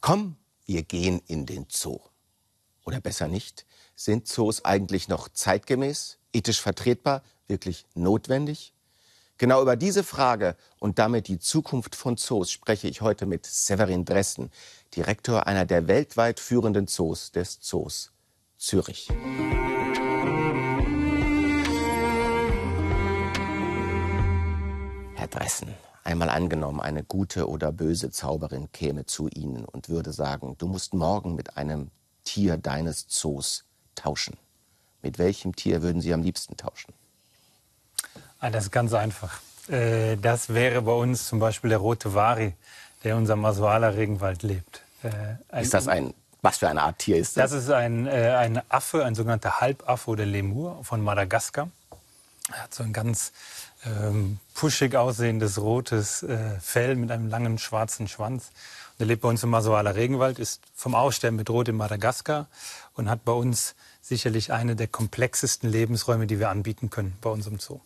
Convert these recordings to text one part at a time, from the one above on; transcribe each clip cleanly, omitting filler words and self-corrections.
Komm, wir gehen in den Zoo. Oder besser nicht, sind Zoos eigentlich noch zeitgemäß, ethisch vertretbar, wirklich notwendig? Genau über diese Frage und damit die Zukunft von Zoos spreche ich heute mit Severin Dressen, Direktor einer der weltweit führenden Zoos, des Zoos Zürich. Herr Dressen, einmal angenommen, eine gute oder böse Zauberin käme zu Ihnen und würde sagen, du musst morgen mit einem Tier deines Zoos tauschen. Mit welchem Tier würden Sie am liebsten tauschen? Das ist ganz einfach. Das wäre bei uns zum Beispiel der rote Wari, der in unserem Masoala-Regenwald lebt. Was für eine Art Tier ist das? Das ist ein Affe, ein sogenannter Halbaffe oder Lemur von Madagaskar. Er hat so ein ganz puschig aussehendes rotes Fell mit einem langen schwarzen Schwanz. Und er lebt bei uns im Masoala-Regenwald, ist vom Aussterben bedroht in Madagaskar und hat bei uns sicherlich eine der komplexesten Lebensräume, die wir anbieten können bei unserem Zoo.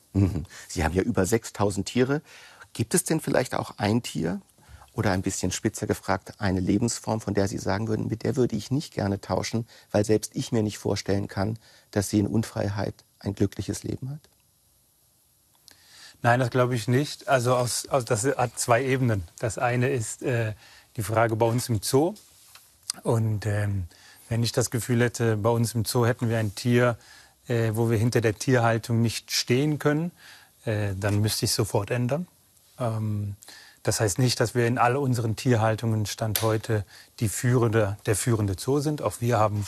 Sie haben ja über 6.000 Tiere. Gibt es denn vielleicht auch ein Tier oder ein bisschen spitzer gefragt, eine Lebensform, von der Sie sagen würden, mit der würde ich nicht gerne tauschen, weil selbst ich mir nicht vorstellen kann, dass sie in Unfreiheit ein glückliches Leben hat? Nein, das glaube ich nicht. Also das hat zwei Ebenen. Das eine ist die Frage bei uns im Zoo. Und wenn ich das Gefühl hätte, bei uns im Zoo hätten wir ein Tier, wo wir hinter der Tierhaltung nicht stehen können, dann müsste ich es sofort ändern. Das heißt nicht, dass wir in all unseren Tierhaltungen Stand heute der führende Zoo sind. Auch wir haben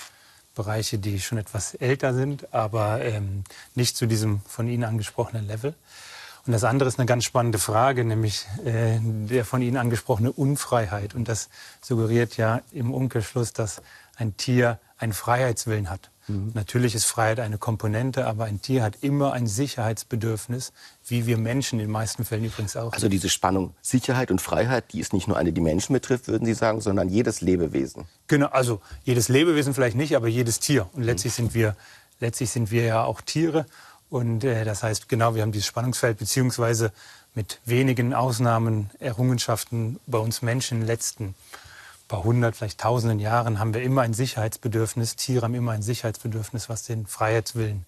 Bereiche, die schon etwas älter sind, aber nicht zu diesem von Ihnen angesprochenen Level. Und das andere ist eine ganz spannende Frage, nämlich der von Ihnen angesprochene Unfreiheit. Und das suggeriert ja im Umkehrschluss, dass ein Tier einen Freiheitswillen hat. Natürlich ist Freiheit eine Komponente, aber ein Tier hat immer ein Sicherheitsbedürfnis, wie wir Menschen in den meisten Fällen übrigens auch. Also diese Spannung Sicherheit und Freiheit, die ist nicht nur eine, die Menschen betrifft, würden Sie sagen, sondern jedes Lebewesen. Genau, also jedes Lebewesen vielleicht nicht, aber jedes Tier. Und letztlich sind wir ja auch Tiere. Und das heißt, genau, wir haben dieses Spannungsfeld, beziehungsweise mit wenigen Ausnahmen, Errungenschaften bei uns Menschen in den letzten paar hundert, vielleicht tausenden Jahren haben wir immer ein Sicherheitsbedürfnis. Tiere haben immer ein Sicherheitsbedürfnis, was den Freiheitswillen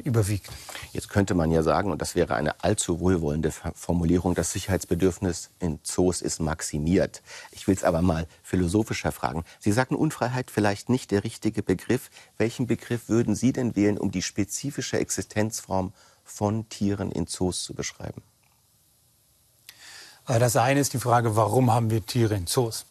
überwiegt. Jetzt könnte man ja sagen, und das wäre eine allzu wohlwollende Formulierung, das Sicherheitsbedürfnis in Zoos ist maximiert. Ich will es aber mal philosophischer fragen. Sie sagten, Unfreiheit vielleicht nicht der richtige Begriff. Welchen Begriff würden Sie denn wählen, um die spezifische Existenzform von Tieren in Zoos zu beschreiben? Das eine ist die Frage, warum haben wir Tiere in Zoos?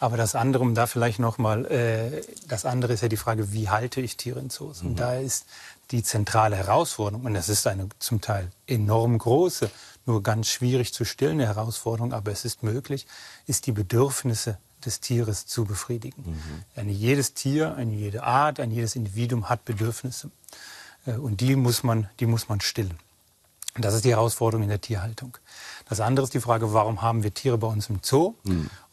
Aber das andere, um da vielleicht noch mal, das andere ist ja die Frage, wie halte ich Tiere in Zoos? Und da ist die zentrale Herausforderung, und das ist eine zum Teil enorm große, nur ganz schwierig zu stillende Herausforderung, aber es ist möglich, ist die Bedürfnisse des Tieres zu befriedigen. Jedes Tier, jede Art, jedes Individuum hat Bedürfnisse. Und die muss man stillen. Und das ist die Herausforderung in der Tierhaltung. Das andere ist die Frage, warum haben wir Tiere bei uns im Zoo?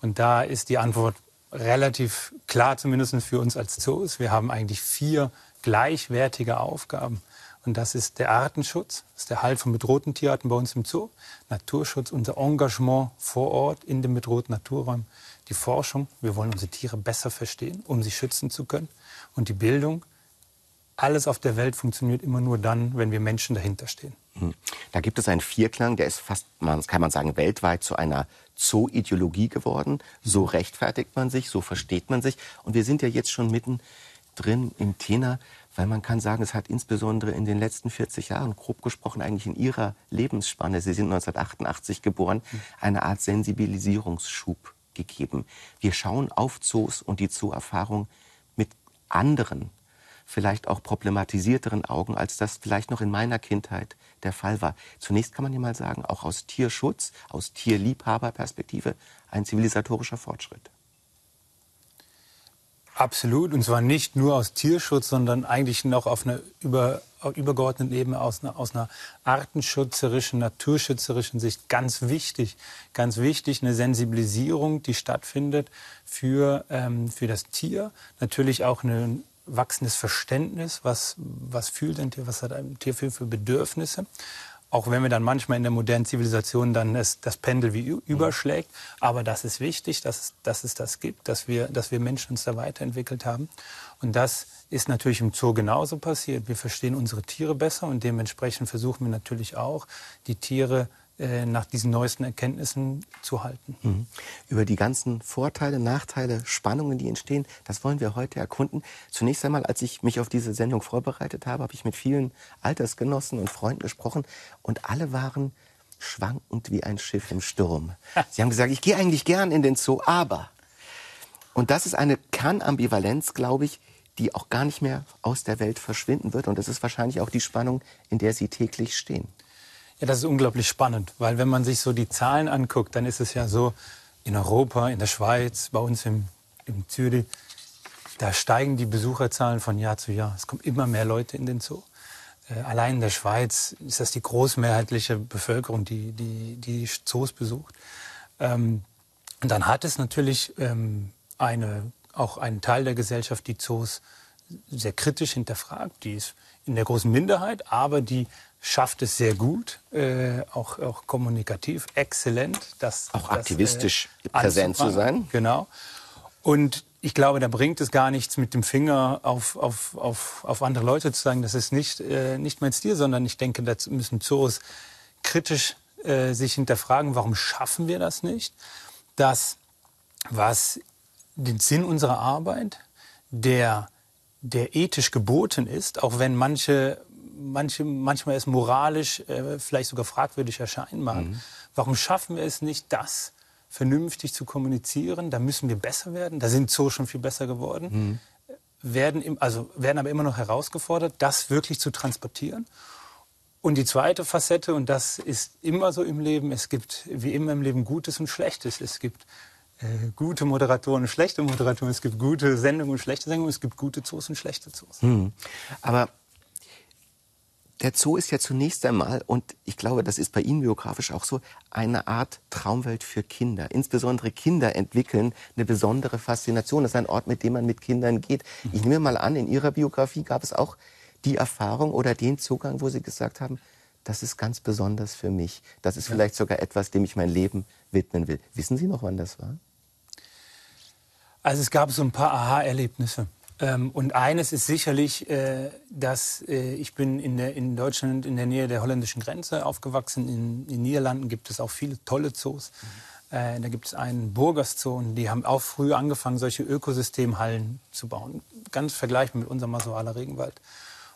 Und da ist die Antwort relativ klar, zumindest für uns als Zoos. Wir haben eigentlich 4 gleichwertige Aufgaben. Und das ist der Artenschutz, das ist der Halt von bedrohten Tierarten bei uns im Zoo, Naturschutz, unser Engagement vor Ort in den bedrohten Naturräumen, die Forschung, wir wollen unsere Tiere besser verstehen, um sie schützen zu können, und die Bildung. Alles auf der Welt funktioniert immer nur dann, wenn wir Menschen dahinter stehen. Da gibt es einen Vierklang, der ist fast, kann man sagen, weltweit zu einer Zoo-Ideologie geworden. So rechtfertigt man sich, so versteht man sich. Und wir sind ja jetzt schon mittendrin im Thema, weil man kann sagen, es hat insbesondere in den letzten 40 Jahren, grob gesprochen eigentlich in Ihrer Lebensspanne, Sie sind 1988 geboren, eine Art Sensibilisierungsschub gegeben. Wir schauen auf Zoos und die Zoo-Erfahrung mit anderen, vielleicht auch problematisierteren Augen, als das vielleicht noch in meiner Kindheit der Fall war. Zunächst kann man ja mal sagen, auch aus Tierschutz, aus Tierliebhaberperspektive ein zivilisatorischer Fortschritt. Absolut, und zwar nicht nur aus Tierschutz, sondern eigentlich noch auf einer übergeordneten Ebene aus einer artenschutzerischen, naturschützerischen Sicht ganz wichtig, eine Sensibilisierung, die stattfindet für das Tier, natürlich auch ein wachsendes Verständnis, was fühlt ein Tier, was hat ein Tier für Bedürfnisse. Auch wenn wir dann manchmal in der modernen Zivilisation dann das Pendel wie überschlägt. Aber das ist wichtig, dass es das gibt, dass wir Menschen uns da weiterentwickelt haben. Und das ist natürlich im Zoo genauso passiert. Wir verstehen unsere Tiere besser und dementsprechend versuchen wir natürlich auch, die Tiere nach diesen neuesten Erkenntnissen zu halten. Über die ganzen Vorteile, Nachteile, Spannungen, die entstehen, das wollen wir heute erkunden. Zunächst einmal, als ich mich auf diese Sendung vorbereitet habe, habe ich mit vielen Altersgenossen und Freunden gesprochen und alle waren schwankend wie ein Schiff im Sturm. Sie haben gesagt, ich gehe eigentlich gern in den Zoo, aber... Und das ist eine Kernambivalenz, glaube ich, die auch gar nicht mehr aus der Welt verschwinden wird. Und das ist wahrscheinlich auch die Spannung, in der Sie täglich stehen. Ja, das ist unglaublich spannend, weil wenn man sich so die Zahlen anguckt, dann ist es ja so, in Europa, in der Schweiz, bei uns in Zürich, da steigen die Besucherzahlen von Jahr zu Jahr. Es kommen immer mehr Leute in den Zoo. Allein in der Schweiz ist das die großmehrheitliche Bevölkerung, die Zoos besucht. Und dann hat es natürlich auch einen Teil der Gesellschaft, die Zoos sehr kritisch hinterfragt. Die ist in der großen Minderheit, aber die schafft es sehr gut, auch kommunikativ, exzellent. Auch aktivistisch präsent zu sein. Genau. Und ich glaube, da bringt es gar nichts, mit dem Finger auf andere Leute zu sagen, das ist nicht mein Stil, sondern ich denke, da müssen Zoos kritisch sich hinterfragen, warum schaffen wir das nicht? Das, was den Sinn unserer Arbeit, der ethisch geboten ist, auch wenn manchmal es moralisch vielleicht sogar fragwürdig erscheinen mag. Warum schaffen wir es nicht, das vernünftig zu kommunizieren? Da müssen wir besser werden. Da sind Zoos schon viel besser geworden. Werden aber immer noch herausgefordert, das wirklich zu transportieren. Und die zweite Facette, und das ist immer so im Leben, es gibt wie immer im Leben Gutes und Schlechtes. Es gibt gute Moderatoren und schlechte Moderatoren, es gibt gute Sendungen und schlechte Sendungen, es gibt gute Zoos und schlechte Zoos. Aber der Zoo ist ja zunächst einmal, und ich glaube, das ist bei Ihnen biografisch auch so, eine Art Traumwelt für Kinder. Insbesondere Kinder entwickeln eine besondere Faszination. Das ist ein Ort, mit dem man mit Kindern geht. Ich nehme mal an, in Ihrer Biografie gab es auch die Erfahrung oder den Zugang, wo Sie gesagt haben, das ist ganz besonders für mich. Das ist vielleicht sogar etwas, dem ich mein Leben widmen will. Wissen Sie noch, wann das war? Also es gab so ein paar Aha-Erlebnisse. Und eines ist sicherlich, dass ich bin in Deutschland in der Nähe der holländischen Grenze aufgewachsen. In den Niederlanden gibt es auch viele tolle Zoos. Da gibt es einen Burgers Zoo und die haben auch früh angefangen, solche Ökosystemhallen zu bauen. Ganz vergleichbar mit unserem Masoaler Regenwald.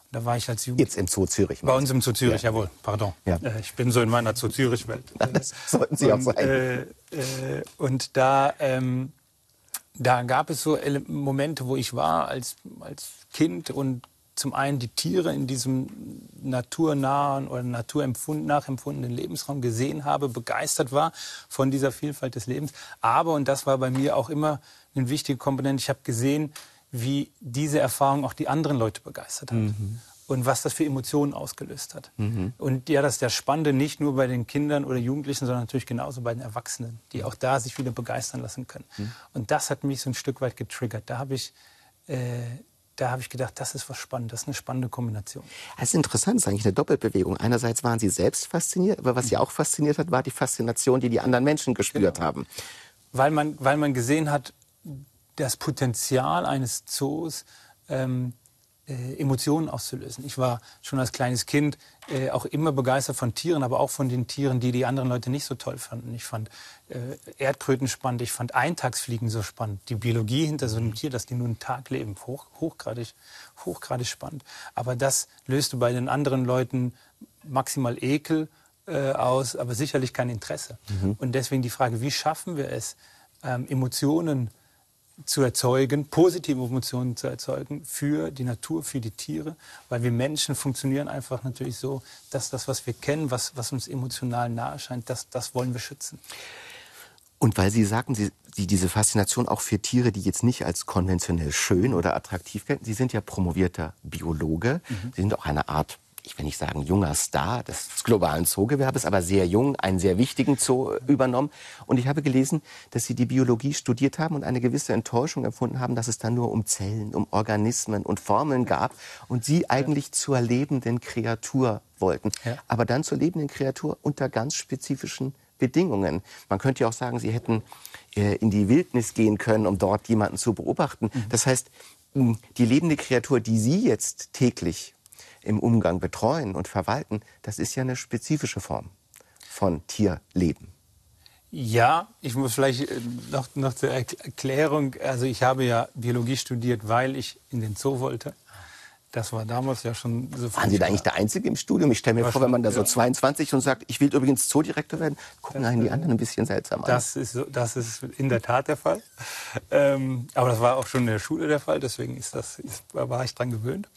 Und da war ich als Jugendlicher. Jetzt im Zoo Zürich. Bei uns im Zoo Zürich, jawohl, pardon. Ja. Ich bin so in meiner Zoo Zürich-Welt. Das sollten Sie auch sein. Und da gab es so Momente, wo ich war als Kind und zum einen die Tiere in diesem naturnahen oder nachempfundenen Lebensraum gesehen habe, begeistert war von dieser Vielfalt des Lebens. Aber, und das war bei mir auch immer eine wichtige Komponente, ich habe gesehen, wie diese Erfahrung auch die anderen Leute begeistert hat. Und was das für Emotionen ausgelöst hat. Und ja, das ist das Spannende, nicht nur bei den Kindern oder Jugendlichen, sondern natürlich genauso bei den Erwachsenen, die auch da sich wieder begeistern lassen können. Und das hat mich so ein Stück weit getriggert. Da habe ich gedacht, das ist was Spannendes, das ist eine spannende Kombination. Das ist interessant, das ist eigentlich eine Doppelbewegung. Einerseits waren Sie selbst fasziniert, aber was Sie auch fasziniert hat, war die Faszination, die anderen Menschen gespürt haben. Weil man gesehen hat, das Potenzial eines Zoos, Emotionen auszulösen. Ich war schon als kleines Kind auch immer begeistert von Tieren, aber auch von den Tieren, die anderen Leute nicht so toll fanden. Ich fand Erdkröten spannend, ich fand Eintagsfliegen so spannend. Die Biologie hinter so einem Tier, dass die nur einen Tag leben, hochgradig spannend. Aber das löste bei den anderen Leuten maximal Ekel aus, aber sicherlich kein Interesse. Und deswegen die Frage, wie schaffen wir es, Emotionen zu erzeugen, positive Emotionen zu erzeugen für die Natur, für die Tiere, weil wir Menschen funktionieren einfach natürlich so, dass das, was wir kennen, was uns emotional nahe scheint, das wollen wir schützen. Und weil Sie sagten, Sie diese Faszination auch für Tiere, die jetzt nicht als konventionell schön oder attraktiv gelten, Sie sind ja promovierter Biologe, Sie sind auch eine Art, ich will nicht sagen junger Star des globalen Zoogewerbes, aber sehr jung, einen sehr wichtigen Zoo übernommen. Und ich habe gelesen, dass Sie die Biologie studiert haben und eine gewisse Enttäuschung empfunden haben, dass es da nur um Zellen, um Organismen und Formeln gab und Sie eigentlich zur lebenden Kreatur wollten. Ja. Aber dann zur lebenden Kreatur unter ganz spezifischen Bedingungen. Man könnte ja auch sagen, Sie hätten in die Wildnis gehen können, um dort jemanden zu beobachten. Das heißt, die lebende Kreatur, die Sie jetzt täglich im Umgang betreuen und verwalten, das ist ja eine spezifische Form von Tierleben. Ja, ich muss vielleicht noch zur Erklärung, also ich habe ja Biologie studiert, weil ich in den Zoo wollte. Das war damals ja schon so. Waren Sie da eigentlich der Einzige im Studium? Ich stelle mir vor, wenn man da so 22 und sagt, ich will übrigens Zoodirektor werden, gucken einen die anderen ein bisschen seltsam an. Das ist in der Tat der Fall. Aber das war auch schon in der Schule der Fall, deswegen war ich dran gewöhnt.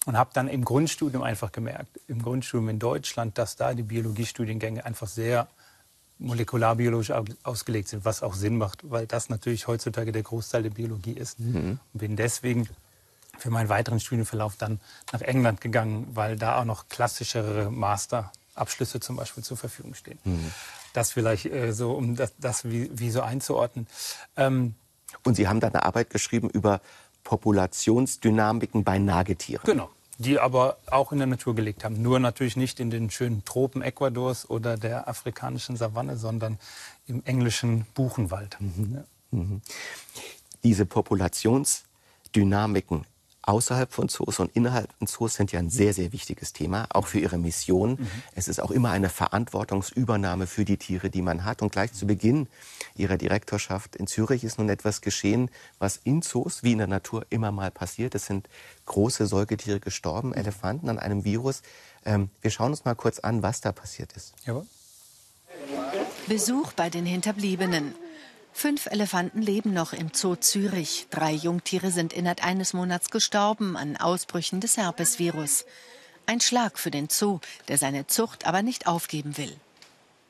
Und habe dann im Grundstudium einfach gemerkt, im Grundstudium in Deutschland, dass da die Biologiestudiengänge einfach sehr molekularbiologisch ausgelegt sind, was auch Sinn macht, weil das natürlich heutzutage der Großteil der Biologie ist. Und bin deswegen für meinen weiteren Studienverlauf dann nach England gegangen, weil da auch noch klassischere Masterabschlüsse zum Beispiel zur Verfügung stehen. Das vielleicht so, um das wie so einzuordnen. Und Sie haben da eine Arbeit geschrieben über Populationsdynamiken bei Nagetieren. Genau, die aber auch in der Natur gelegt haben. Nur natürlich nicht in den schönen Tropen Ecuadors oder der afrikanischen Savanne, sondern im englischen Buchenwald. Ja. Diese Populationsdynamiken außerhalb von Zoos und innerhalb von Zoos sind ja ein sehr, sehr wichtiges Thema, auch für Ihre Mission. Es ist auch immer eine Verantwortungsübernahme für die Tiere, die man hat. Und gleich zu Beginn Ihrer Direktorschaft in Zürich ist nun etwas geschehen, was in Zoos wie in der Natur immer mal passiert. Es sind große Säugetiere gestorben, Elefanten an einem Virus. Wir schauen uns mal kurz an, was da passiert ist. Jawohl. Besuch bei den Hinterbliebenen. 5 Elefanten leben noch im Zoo Zürich. 3 Jungtiere sind innerhalb eines Monats gestorben an Ausbrüchen des Herpesvirus. Ein Schlag für den Zoo, der seine Zucht aber nicht aufgeben will.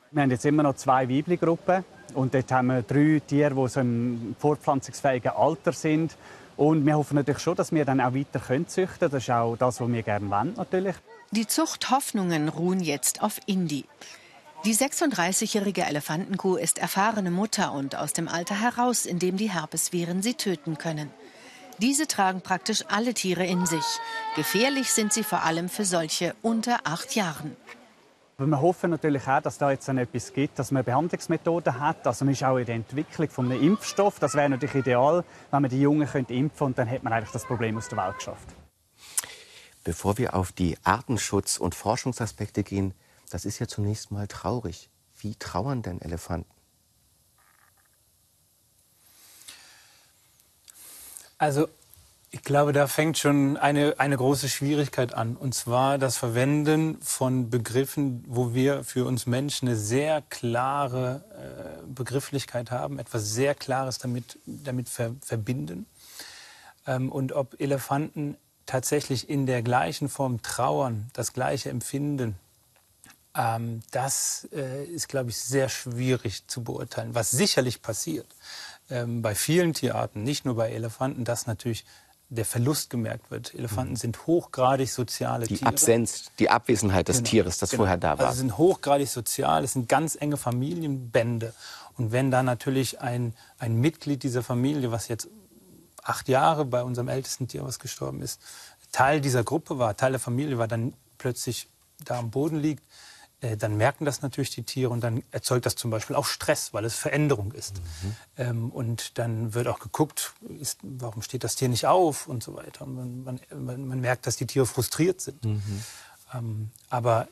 Wir haben jetzt immer noch 2 weibliche Gruppen. Und dort haben wir 3 Tiere, die so im fortpflanzungsfähigen Alter sind. Und wir hoffen natürlich schon, dass wir dann auch weiter züchten können. Das ist auch das, was wir gerne wollen, natürlich. Die Zuchthoffnungen ruhen jetzt auf Indi. Die 36-jährige Elefantenkuh ist erfahrene Mutter und aus dem Alter heraus, in dem die Herpesviren sie töten können. Diese tragen praktisch alle Tiere in sich. Gefährlich sind sie vor allem für solche unter 8 Jahren. Wir hoffen natürlich auch, dass da jetzt etwas gibt, dass man Behandlungsmethoden hat. Also man ist auch in der Entwicklung von einem Impfstoff. Das wäre natürlich ideal, wenn man die Jungen impfen könnte, und dann hätte man eigentlich das Problem aus der Welt geschafft. Bevor wir auf die Artenschutz- und Forschungsaspekte gehen, das ist ja zunächst mal traurig. Wie trauern denn Elefanten? Also ich glaube, da fängt schon eine große Schwierigkeit an. Und zwar das Verwenden von Begriffen, wo wir für uns Menschen eine sehr klare Begrifflichkeit haben, etwas sehr Klares damit verbinden. Und ob Elefanten tatsächlich in der gleichen Form trauern, das gleiche empfinden, das ist, glaube ich, sehr schwierig zu beurteilen. Was sicherlich passiert bei vielen Tierarten, nicht nur bei Elefanten, dass natürlich der Verlust gemerkt wird. Elefanten sind hochgradig soziale Tiere. Die Absenz, die Abwesenheit des Tieres, das vorher da war. Also sind hochgradig sozial, es sind ganz enge Familienbände. Und wenn da natürlich ein Mitglied dieser Familie, was jetzt 8 Jahre bei unserem ältesten Tier, was gestorben ist, Teil dieser Gruppe war, Teil der Familie war, dann plötzlich da am Boden liegt, dann merken das natürlich die Tiere und dann erzeugt das zum Beispiel auch Stress, weil es Veränderung ist. Und dann wird auch geguckt, warum steht das Tier nicht auf und so weiter. Und man merkt, dass die Tiere frustriert sind. Aber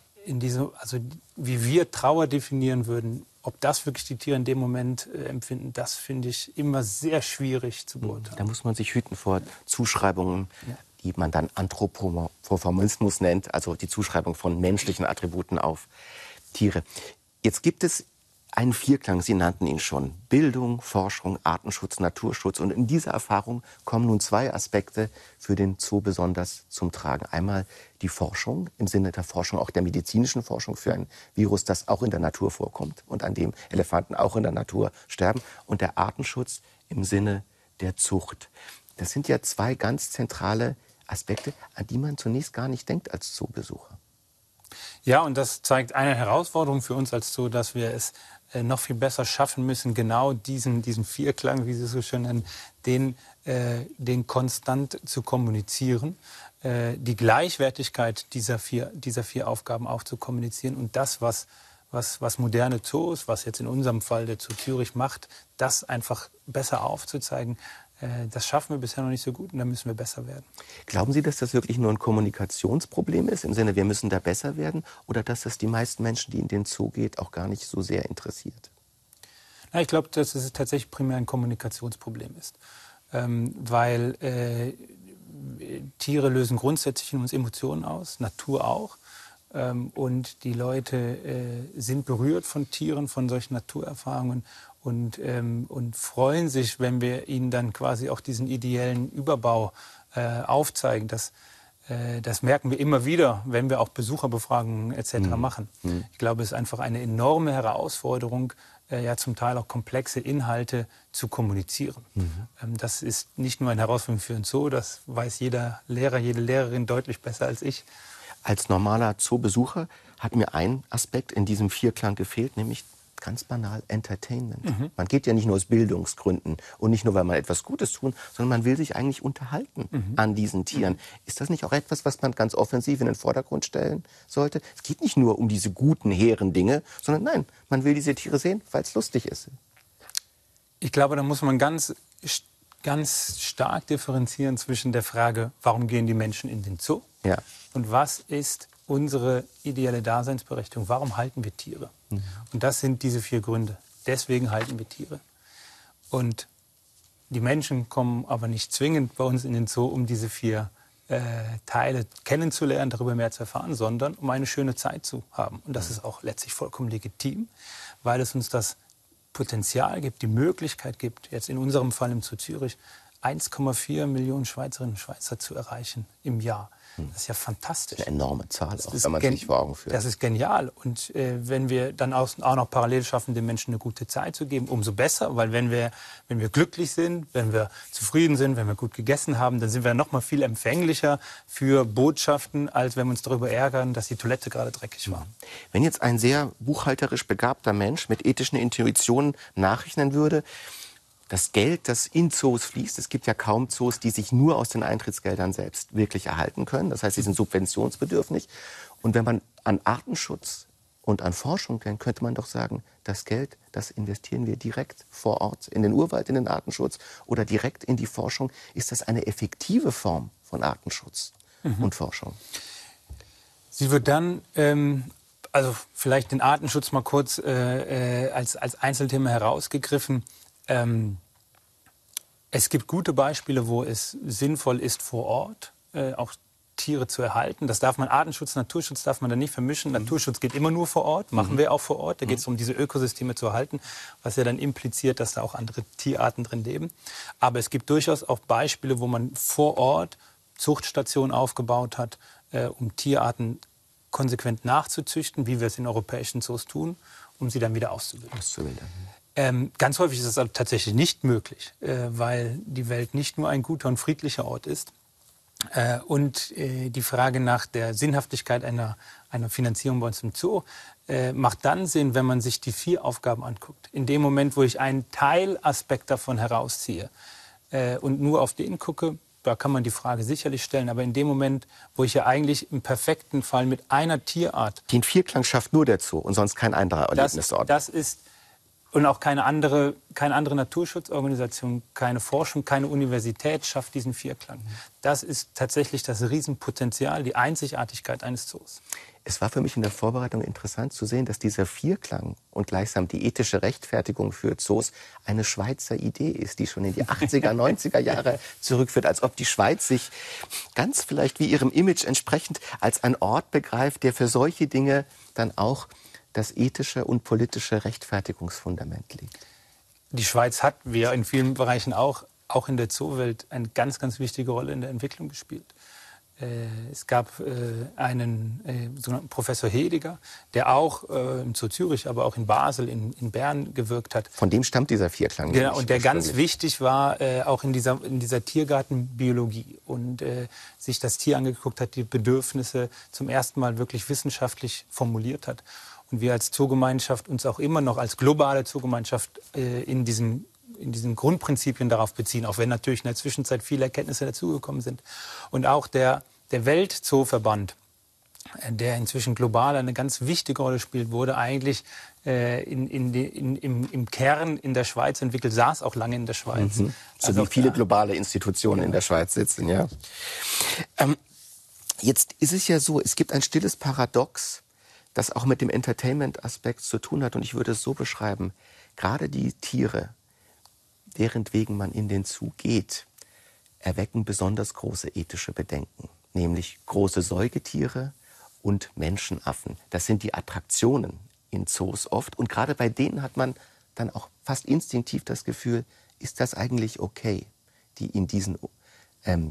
also wie wir Trauer definieren würden, ob das wirklich die Tiere in dem Moment empfinden, das finde ich immer sehr schwierig zu beurteilen. Da muss man sich hüten vor Zuschreibungen, die man dann Anthropomorphismus nennt, also die Zuschreibung von menschlichen Attributen auf Tiere. Jetzt gibt es einen Vierklang, Sie nannten ihn schon: Bildung, Forschung, Artenschutz, Naturschutz. Und in dieser Erfahrung kommen nun 2 Aspekte für den Zoo besonders zum Tragen. Einmal die Forschung, im Sinne der Forschung, auch der medizinischen Forschung für ein Virus, das auch in der Natur vorkommt und an dem Elefanten auch in der Natur sterben. Und der Artenschutz im Sinne der Zucht. Das sind ja 2 ganz zentrale Aspekte, an die man zunächst gar nicht denkt als Zoobesucher. Ja, und das zeigt eine Herausforderung für uns als Zoo, dass wir es noch viel besser schaffen müssen, genau diesen Vierklang, wie Sie es so schön nennen, den konstant zu kommunizieren, die Gleichwertigkeit dieser vier Aufgaben auch zu kommunizieren und das, was moderne Zoos, was jetzt in unserem Fall der Zoo Zürich macht, das einfach besser aufzuzeigen. Das schaffen wir bisher noch nicht so gut und da müssen wir besser werden. Glauben Sie, dass das wirklich nur ein Kommunikationsproblem ist, im Sinne, wir müssen da besser werden, oder dass das die meisten Menschen, die in den Zoo gehen, auch gar nicht so sehr interessiert? Na, ich glaube, dass es tatsächlich primär ein Kommunikationsproblem ist, weil Tiere lösen grundsätzlich in uns Emotionen aus, Natur auch. Und die Leute sind berührt von Tieren, von solchen Naturerfahrungen und freuen sich, wenn wir ihnen dann quasi auch diesen ideellen Überbau aufzeigen. Das merken wir immer wieder, wenn wir auch Besucherbefragungen etc. machen. Ich glaube, es ist einfach eine enorme Herausforderung, ja zum Teil auch komplexe Inhalte zu kommunizieren. Das ist nicht nur eine Herausforderung für uns Zoo, das weiß jeder Lehrer, jede Lehrerin deutlich besser als ich. Als normaler Zoobesucher hat mir ein Aspekt in diesem Vierklang gefehlt, nämlich ganz banal Entertainment. Man geht ja nicht nur aus Bildungsgründen und nicht nur, weil man etwas Gutes tun, sondern man will sich eigentlich unterhalten an diesen Tieren. Ist das nicht auch etwas, was man ganz offensiv in den Vordergrund stellen sollte? Es geht nicht nur um diese guten, hehren Dinge, sondern nein, man will diese Tiere sehen, weil es lustig ist. Ich glaube, da muss man ganz stark differenzieren zwischen der Frage, warum gehen die Menschen in den Zoo? Ja. Und was ist unsere ideelle Daseinsberechtigung? Warum halten wir Tiere? Und das sind diese 4 Gründe. Deswegen halten wir Tiere. Und die Menschen kommen aber nicht zwingend bei uns in den Zoo, um diese 4 Teile kennenzulernen, darüber mehr zu erfahren, sondern um eine schöne Zeit zu haben. Und das ist auch letztlich vollkommen legitim, weil es uns das Potenzial gibt, die Möglichkeit gibt, jetzt in unserem Fall im Zoo Zürich, 1,4 Millionen Schweizerinnen und Schweizer zu erreichen im Jahr. Das ist ja fantastisch. Eine enorme Zahl, auch, wenn man sich vor Augen führt. Das ist genial. Und wenn wir dann auch noch parallel schaffen, den Menschen eine gute Zeit zu geben, umso besser. Weil wenn wir glücklich sind, wenn wir zufrieden sind, wenn wir gut gegessen haben, dann sind wir noch mal viel empfänglicher für Botschaften, als wenn wir uns darüber ärgern, dass die Toilette gerade dreckig war. Wenn jetzt ein sehr buchhalterisch begabter Mensch mit ethischen Intuitionen nachrechnen würde, das Geld, das in Zoos fließt, es gibt ja kaum Zoos, die sich nur aus den Eintrittsgeldern selbst wirklich erhalten können. Das heißt, sie sind subventionsbedürftig. Und wenn man an Artenschutz und an Forschung denkt, könnte man doch sagen, das Geld, das investieren wir direkt vor Ort in den Urwald, in den Artenschutz oder direkt in die Forschung. Ist das eine effektive Form von Artenschutz und Forschung? Sie wird dann, also vielleicht den Artenschutz mal kurz als Einzelthema herausgegriffen. Es gibt gute Beispiele, wo es sinnvoll ist, vor Ort auch Tiere zu erhalten. Das darf man, Artenschutz, Naturschutz darf man da nicht vermischen. Naturschutz geht immer nur vor Ort, machen wir auch vor Ort. Da geht es darum, diese Ökosysteme zu erhalten, was ja dann impliziert, dass da auch andere Tierarten drin leben. Aber es gibt durchaus auch Beispiele, wo man vor Ort Zuchtstationen aufgebaut hat, um Tierarten konsequent nachzuzüchten, wie wir es in europäischen Zoos tun, um sie dann wieder auszubilden. Ganz häufig ist das tatsächlich nicht möglich, weil die Welt nicht nur ein guter und friedlicher Ort ist. Und die Frage nach der Sinnhaftigkeit einer Finanzierung bei uns im Zoo macht dann Sinn, wenn man sich die 4 Aufgaben anguckt. In dem Moment, wo ich einen Teilaspekt davon herausziehe und nur auf den gucke, da kann man die Frage sicherlich stellen. Aber in dem Moment, wo ich ja eigentlich im perfekten Fall mit einer Tierart... Den Vierklang schafft nur der Zoo und sonst kein anderer Erlebnisort. Das ist... Und auch keine andere Naturschutzorganisation, keine Forschung, keine Universität schafft diesen Vierklang. Das ist tatsächlich das Riesenpotenzial, die Einzigartigkeit eines Zoos. Es war für mich in der Vorbereitung interessant zu sehen, dass dieser Vierklang und gleichsam die ethische Rechtfertigung für Zoos eine Schweizer Idee ist, die schon in die 80er, 90er Jahre zurückführt. Als ob die Schweiz sich ganz vielleicht wie ihrem Image entsprechend als ein Ort begreift, der für solche Dinge dann auch das ethische und politische Rechtfertigungsfundament liegt. Die Schweiz hat, wie in vielen Bereichen auch in der Zoowelt, eine ganz, ganz wichtige Rolle in der Entwicklung gespielt. Es gab einen sogenannten Professor Hediger, der auch zu Zürich, aber auch in Basel, in Bern gewirkt hat. Von dem stammt dieser Vierklang. Genau, und der ganz wichtig war, auch in dieser Tiergartenbiologie und sich das Tier angeguckt hat, die Bedürfnisse zum ersten Mal wirklich wissenschaftlich formuliert hat. Und wir als Zoogemeinschaft uns auch immer noch als globale Zoogemeinschaft in diesen Grundprinzipien darauf beziehen, auch wenn natürlich in der Zwischenzeit viele Erkenntnisse dazugekommen sind. Und auch der Weltzooverband, der inzwischen global eine ganz wichtige Rolle spielt, wurde eigentlich im Kern in der Schweiz entwickelt, saß auch lange in der Schweiz. So also wie viele globale Institutionen in der Schweiz sitzen, ja. Jetzt ist es ja so, es gibt ein stilles Paradox, das auch mit dem Entertainment-Aspekt zu tun hat. Und ich würde es so beschreiben, gerade die Tiere, deren wegen man in den Zoo geht, erwecken besonders große ethische Bedenken. Nämlich große Säugetiere und Menschenaffen. Das sind die Attraktionen in Zoos oft. Und gerade bei denen hat man dann auch fast instinktiv das Gefühl, ist das eigentlich okay, die in diesen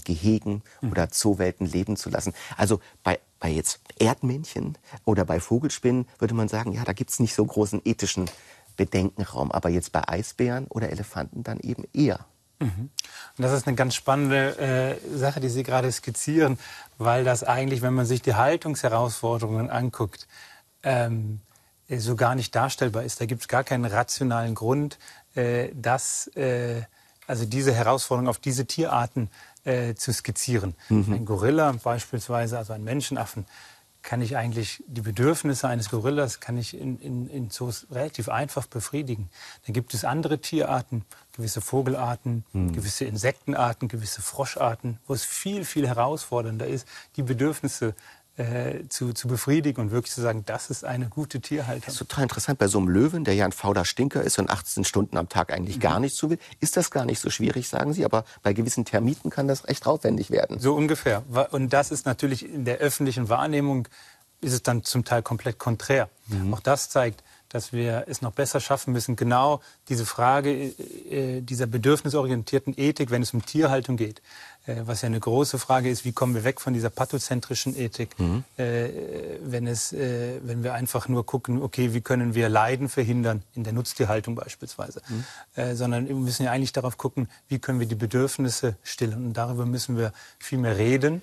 Gehegen oder Zoowelten leben zu lassen. Also bei jetzt Erdmännchen oder bei Vogelspinnen würde man sagen, ja, da gibt es nicht so großen ethischen Bedenkenraum. Aber jetzt bei Eisbären oder Elefanten dann eben eher. Und das ist eine ganz spannende Sache, die Sie gerade skizzieren, weil das eigentlich, wenn man sich die Haltungsherausforderungen anguckt, so gar nicht darstellbar ist. Da gibt es gar keinen rationalen Grund, also diese Herausforderung auf diese Tierarten zu skizzieren. Ein Gorilla beispielsweise, also ein Menschenaffen, kann ich eigentlich die Bedürfnisse eines Gorillas kann ich in Zoos relativ einfach befriedigen. Dann gibt es andere Tierarten, gewisse Vogelarten, gewisse Insektenarten, gewisse Froscharten, wo es viel, viel herausfordernder ist, die Bedürfnisse zu befriedigen und wirklich zu sagen, das ist eine gute Tierhaltung. Das ist total interessant. Bei so einem Löwen, der ja ein fauler Stinker ist und 18 Stunden am Tag eigentlich gar nichts zu will, ist das gar nicht so schwierig, sagen Sie. Aber bei gewissen Termiten kann das recht aufwendig werden. So ungefähr. Und das ist natürlich in der öffentlichen Wahrnehmung, ist es dann zum Teil komplett konträr. Auch das zeigt, dass wir es noch besser schaffen müssen, genau diese Frage dieser bedürfnisorientierten Ethik, wenn es um Tierhaltung geht, was ja eine große Frage ist, wie kommen wir weg von dieser pathozentrischen Ethik, wenn wir einfach nur gucken, okay, wie können wir Leiden verhindern, in der Nutztierhaltung beispielsweise, sondern wir müssen ja eigentlich darauf gucken, wie können wir die Bedürfnisse stillen. Und darüber müssen wir viel mehr reden,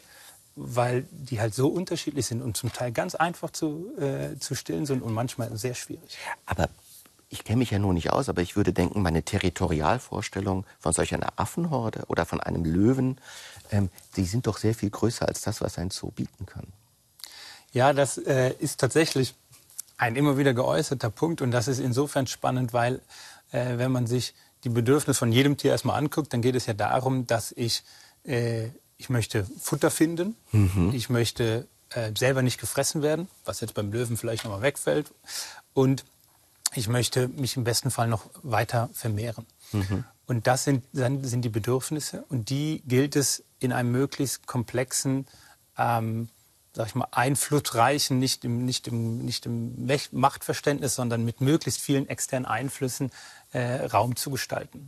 weil die halt so unterschiedlich sind und zum Teil ganz einfach zu stillen sind und manchmal sehr schwierig. Aber ich kenne mich ja nur nicht aus, aber ich würde denken, meine Territorialvorstellung von solch einer Affenhorde oder von einem Löwen, die sind doch sehr viel größer als das, was ein Zoo bieten kann. Ja, das ist tatsächlich ein immer wieder geäußerter Punkt und das ist insofern spannend, weil wenn man sich die Bedürfnisse von jedem Tier erstmal anguckt, dann geht es ja darum, dass ich möchte Futter finden, ich möchte selber nicht gefressen werden, was jetzt beim Löwen vielleicht nochmal wegfällt, und ich möchte mich im besten Fall noch weiter vermehren. Und das sind die Bedürfnisse und die gilt es in einem möglichst komplexen, sag ich mal, einflussreichen, nicht im Machtverständnis, sondern mit möglichst vielen externen Einflüssen Raum zu gestalten.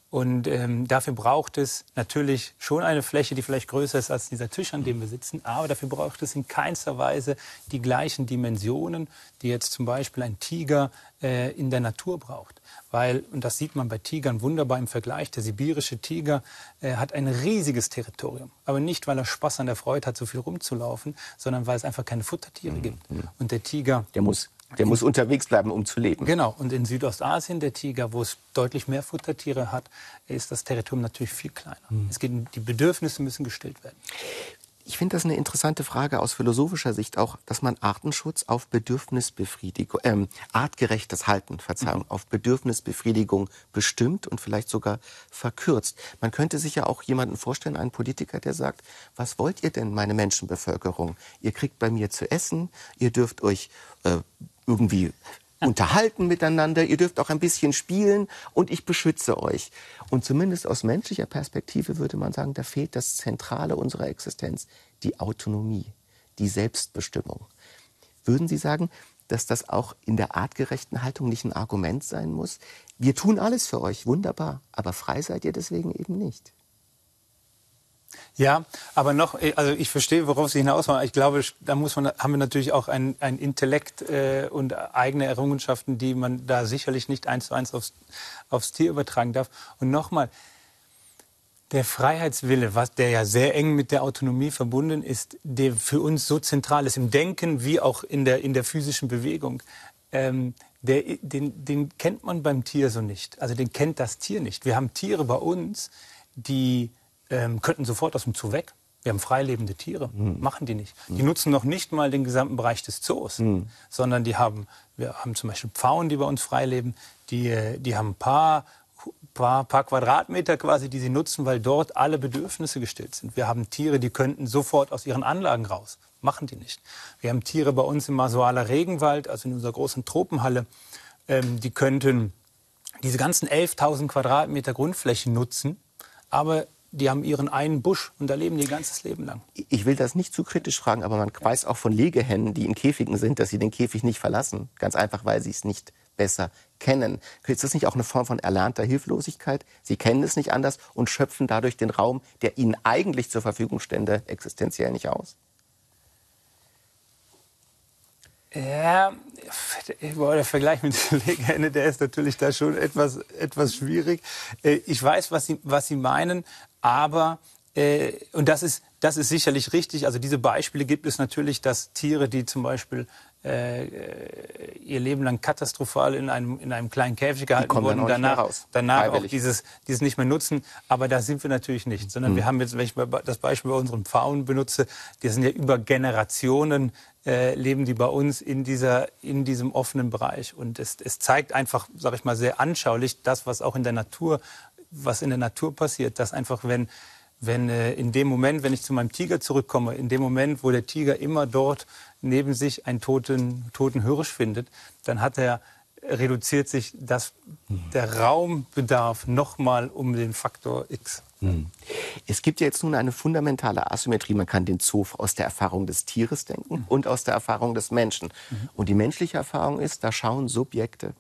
Und dafür braucht es natürlich schon eine Fläche, die vielleicht größer ist als dieser Tisch, an dem wir sitzen. Aber dafür braucht es in keinster Weise die gleichen Dimensionen, die jetzt zum Beispiel ein Tiger in der Natur braucht. Weil, und das sieht man bei Tigern wunderbar im Vergleich, der sibirische Tiger hat ein riesiges Territorium. Aber nicht, weil er Spaß an der Freude hat, so viel rumzulaufen, sondern weil es einfach keine Futtertiere gibt. Und der Tiger... Der muss unterwegs bleiben, um zu leben. Genau. Und in Südostasien, der Tiger, wo es deutlich mehr Futtertiere hat, ist das Territorium natürlich viel kleiner. Die Bedürfnisse müssen gestillt werden. Ich finde das eine interessante Frage aus philosophischer Sicht auch, dass man Artenschutz auf Bedürfnisbefriedigung, artgerechtes Halten, auf Bedürfnisbefriedigung bestimmt und vielleicht sogar verkürzt. Man könnte sich ja auch jemanden vorstellen, einen Politiker, der sagt, was wollt ihr denn, meine Menschenbevölkerung? Ihr kriegt bei mir zu essen, ihr dürft euch irgendwie unterhalten miteinander, ihr dürft auch ein bisschen spielen und ich beschütze euch. Und zumindest aus menschlicher Perspektive würde man sagen, da fehlt das Zentrale unserer Existenz, die Autonomie, die Selbstbestimmung. Würden Sie sagen, dass das auch in der artgerechten Haltung nicht ein Argument sein muss? Wir tun alles für euch, wunderbar, aber frei seid ihr deswegen eben nicht. Ja, aber noch, also ich verstehe, worauf Sie hinaus wollen. Ich glaube, da haben wir natürlich auch ein Intellekt und eigene Errungenschaften, die man da sicherlich nicht 1:1 aufs Tier übertragen darf. Und nochmal, der Freiheitswille, der ja sehr eng mit der Autonomie verbunden ist, der für uns so zentral ist im Denken wie auch in der physischen Bewegung, den kennt man beim Tier so nicht. Also den kennt das Tier nicht. Wir haben Tiere bei uns, die könnten sofort aus dem Zoo weg. Wir haben freilebende Tiere, machen die nicht. Die nutzen noch nicht mal den gesamten Bereich des Zoos, sondern wir haben zum Beispiel Pfauen, die bei uns freileben, die haben ein paar Quadratmeter quasi, die sie nutzen, weil dort alle Bedürfnisse gestillt sind. Wir haben Tiere, die könnten sofort aus ihren Anlagen raus. Machen die nicht. Wir haben Tiere bei uns im Masoaler Regenwald, also in unserer großen Tropenhalle, die könnten diese ganzen 11.000 Quadratmeter Grundfläche nutzen, aber die haben ihren einen Busch und da leben die ihr ganzes Leben lang. Ich will das nicht zu kritisch fragen, aber man weiß auch von Legehennen, die in Käfigen sind, dass sie den Käfig nicht verlassen. Ganz einfach, weil sie es nicht besser kennen. Ist das nicht auch eine Form von erlernter Hilflosigkeit? Sie kennen es nicht anders und schöpfen dadurch den Raum, der ihnen eigentlich zur Verfügung stände, existenziell nicht aus? Ja, der Vergleich mit der Legehenne, der ist natürlich da schon etwas schwierig. Ich weiß, was Sie meinen, aber und das ist sicherlich richtig. Also diese Beispiele gibt es natürlich, dass Tiere, die zum Beispiel ihr Leben lang katastrophal in einem kleinen Käfig gehalten wurden, danach auch dieses nicht mehr nutzen. Aber da sind wir natürlich nicht. Sondern wir haben jetzt, wenn ich das Beispiel bei unseren Pfauen benutze, die sind ja über Generationen leben die bei uns in diesem offenen Bereich. Und es zeigt einfach, sage ich mal, sehr anschaulich das, was in der Natur passiert, dass einfach, wenn in dem Moment, wenn ich zu meinem Tiger zurückkomme, in dem Moment, wo der Tiger immer dort neben sich einen toten Hirsch findet, dann reduziert sich der Raumbedarf nochmal um den Faktor X. Es gibt ja jetzt nun eine fundamentale Asymmetrie. Man kann den Zoo aus der Erfahrung des Tieres denken und aus der Erfahrung des Menschen. Und die menschliche Erfahrung ist, da schauen Subjekte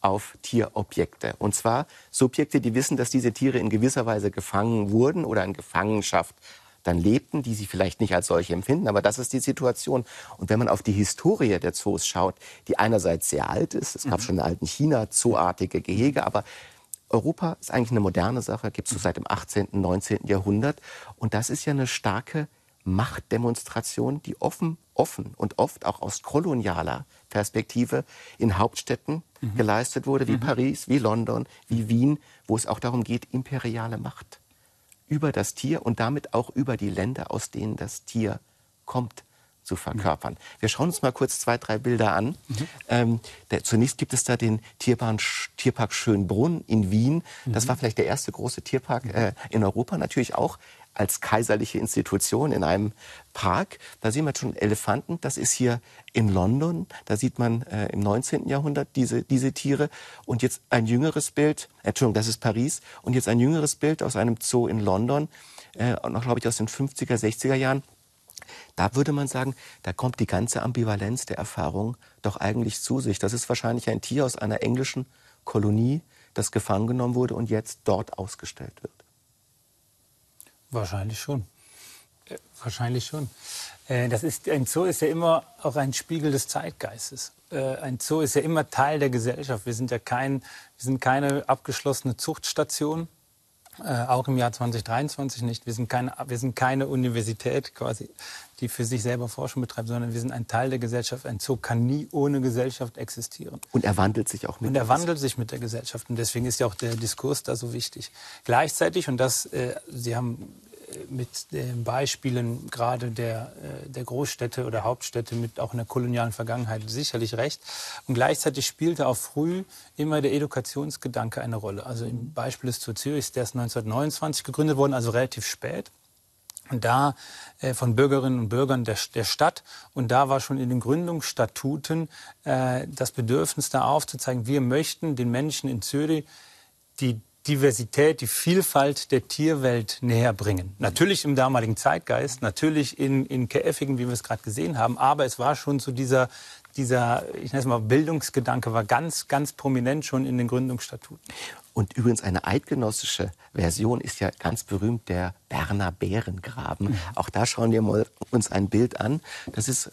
auf Tierobjekte. Und zwar Subjekte, die wissen, dass diese Tiere in gewisser Weise gefangen wurden oder in Gefangenschaft dann lebten, die sie vielleicht nicht als solche empfinden. Aber das ist die Situation. Und wenn man auf die Historie der Zoos schaut, die einerseits sehr alt ist, es gab schon in alten China zooartige Gehege, aber Europa ist eigentlich eine moderne Sache, gibt es seit dem 18., 19. Jahrhundert. Und das ist ja eine starke Machtdemonstration, die offen und oft auch aus kolonialer Perspektive in Hauptstädten geleistet wurde, wie Paris, wie London, wie Wien, wo es auch darum geht, imperiale Macht über das Tier und damit auch über die Länder, aus denen das Tier kommt, zu verkörpern. Wir schauen uns mal kurz 2, 3 Bilder an. Zunächst gibt es da den Tierpark Schönbrunn in Wien. Das war vielleicht der erste große Tierpark in Europa, natürlich auch als kaiserliche Institution in einem Park. Da sehen wir schon Elefanten. Das ist hier in London. Da sieht man im 19. Jahrhundert diese Tiere. Und jetzt ein jüngeres Bild, Entschuldigung, das ist Paris. Und jetzt ein jüngeres Bild aus einem Zoo in London, noch glaube ich aus den 50er, 60er Jahren. Da würde man sagen, da kommt die ganze Ambivalenz der Erfahrung doch eigentlich zu sich. Das ist wahrscheinlich ein Tier aus einer englischen Kolonie, das gefangen genommen wurde und jetzt dort ausgestellt wird. Wahrscheinlich schon. Ein Zoo ist ja immer auch ein Spiegel des Zeitgeistes. Ein Zoo ist ja immer Teil der Gesellschaft. Wir sind keine abgeschlossene Zuchtstation. Auch im Jahr 2023 nicht. Wir sind keine Universität quasi, die für sich selber Forschung betreibt, sondern wir sind ein Teil der Gesellschaft. Ein Zoo kann nie ohne Gesellschaft existieren. Und er wandelt sich auch mit. Und er wandelt sich mit der Gesellschaft. Und deswegen ist ja auch der Diskurs da so wichtig. Gleichzeitig, und Sie haben mit den Beispielen gerade der Großstädte oder Hauptstädte mit auch einer kolonialen Vergangenheit sicherlich recht. Und gleichzeitig spielte auch früh immer der Edukationsgedanke eine Rolle. Also im Beispiel des Zoo Zürich, der ist 1929 gegründet worden, also relativ spät. Und da von Bürgerinnen und Bürgern der Stadt. Und da war schon in den Gründungsstatuten das Bedürfnis da aufzuzeigen, wir möchten den Menschen in Zürich die Diversität, die Vielfalt der Tierwelt näher bringen. Natürlich im damaligen Zeitgeist, natürlich in Käfigen, wie wir es gerade gesehen haben, aber es war schon so dieser, ich nenne es mal Bildungsgedanke, war ganz, ganz prominent schon in den Gründungsstatuten. Und übrigens eine eidgenössische Version ist ja ganz berühmt, der Berner Bärengraben. Auch da schauen wir mal uns ein Bild an. Das ist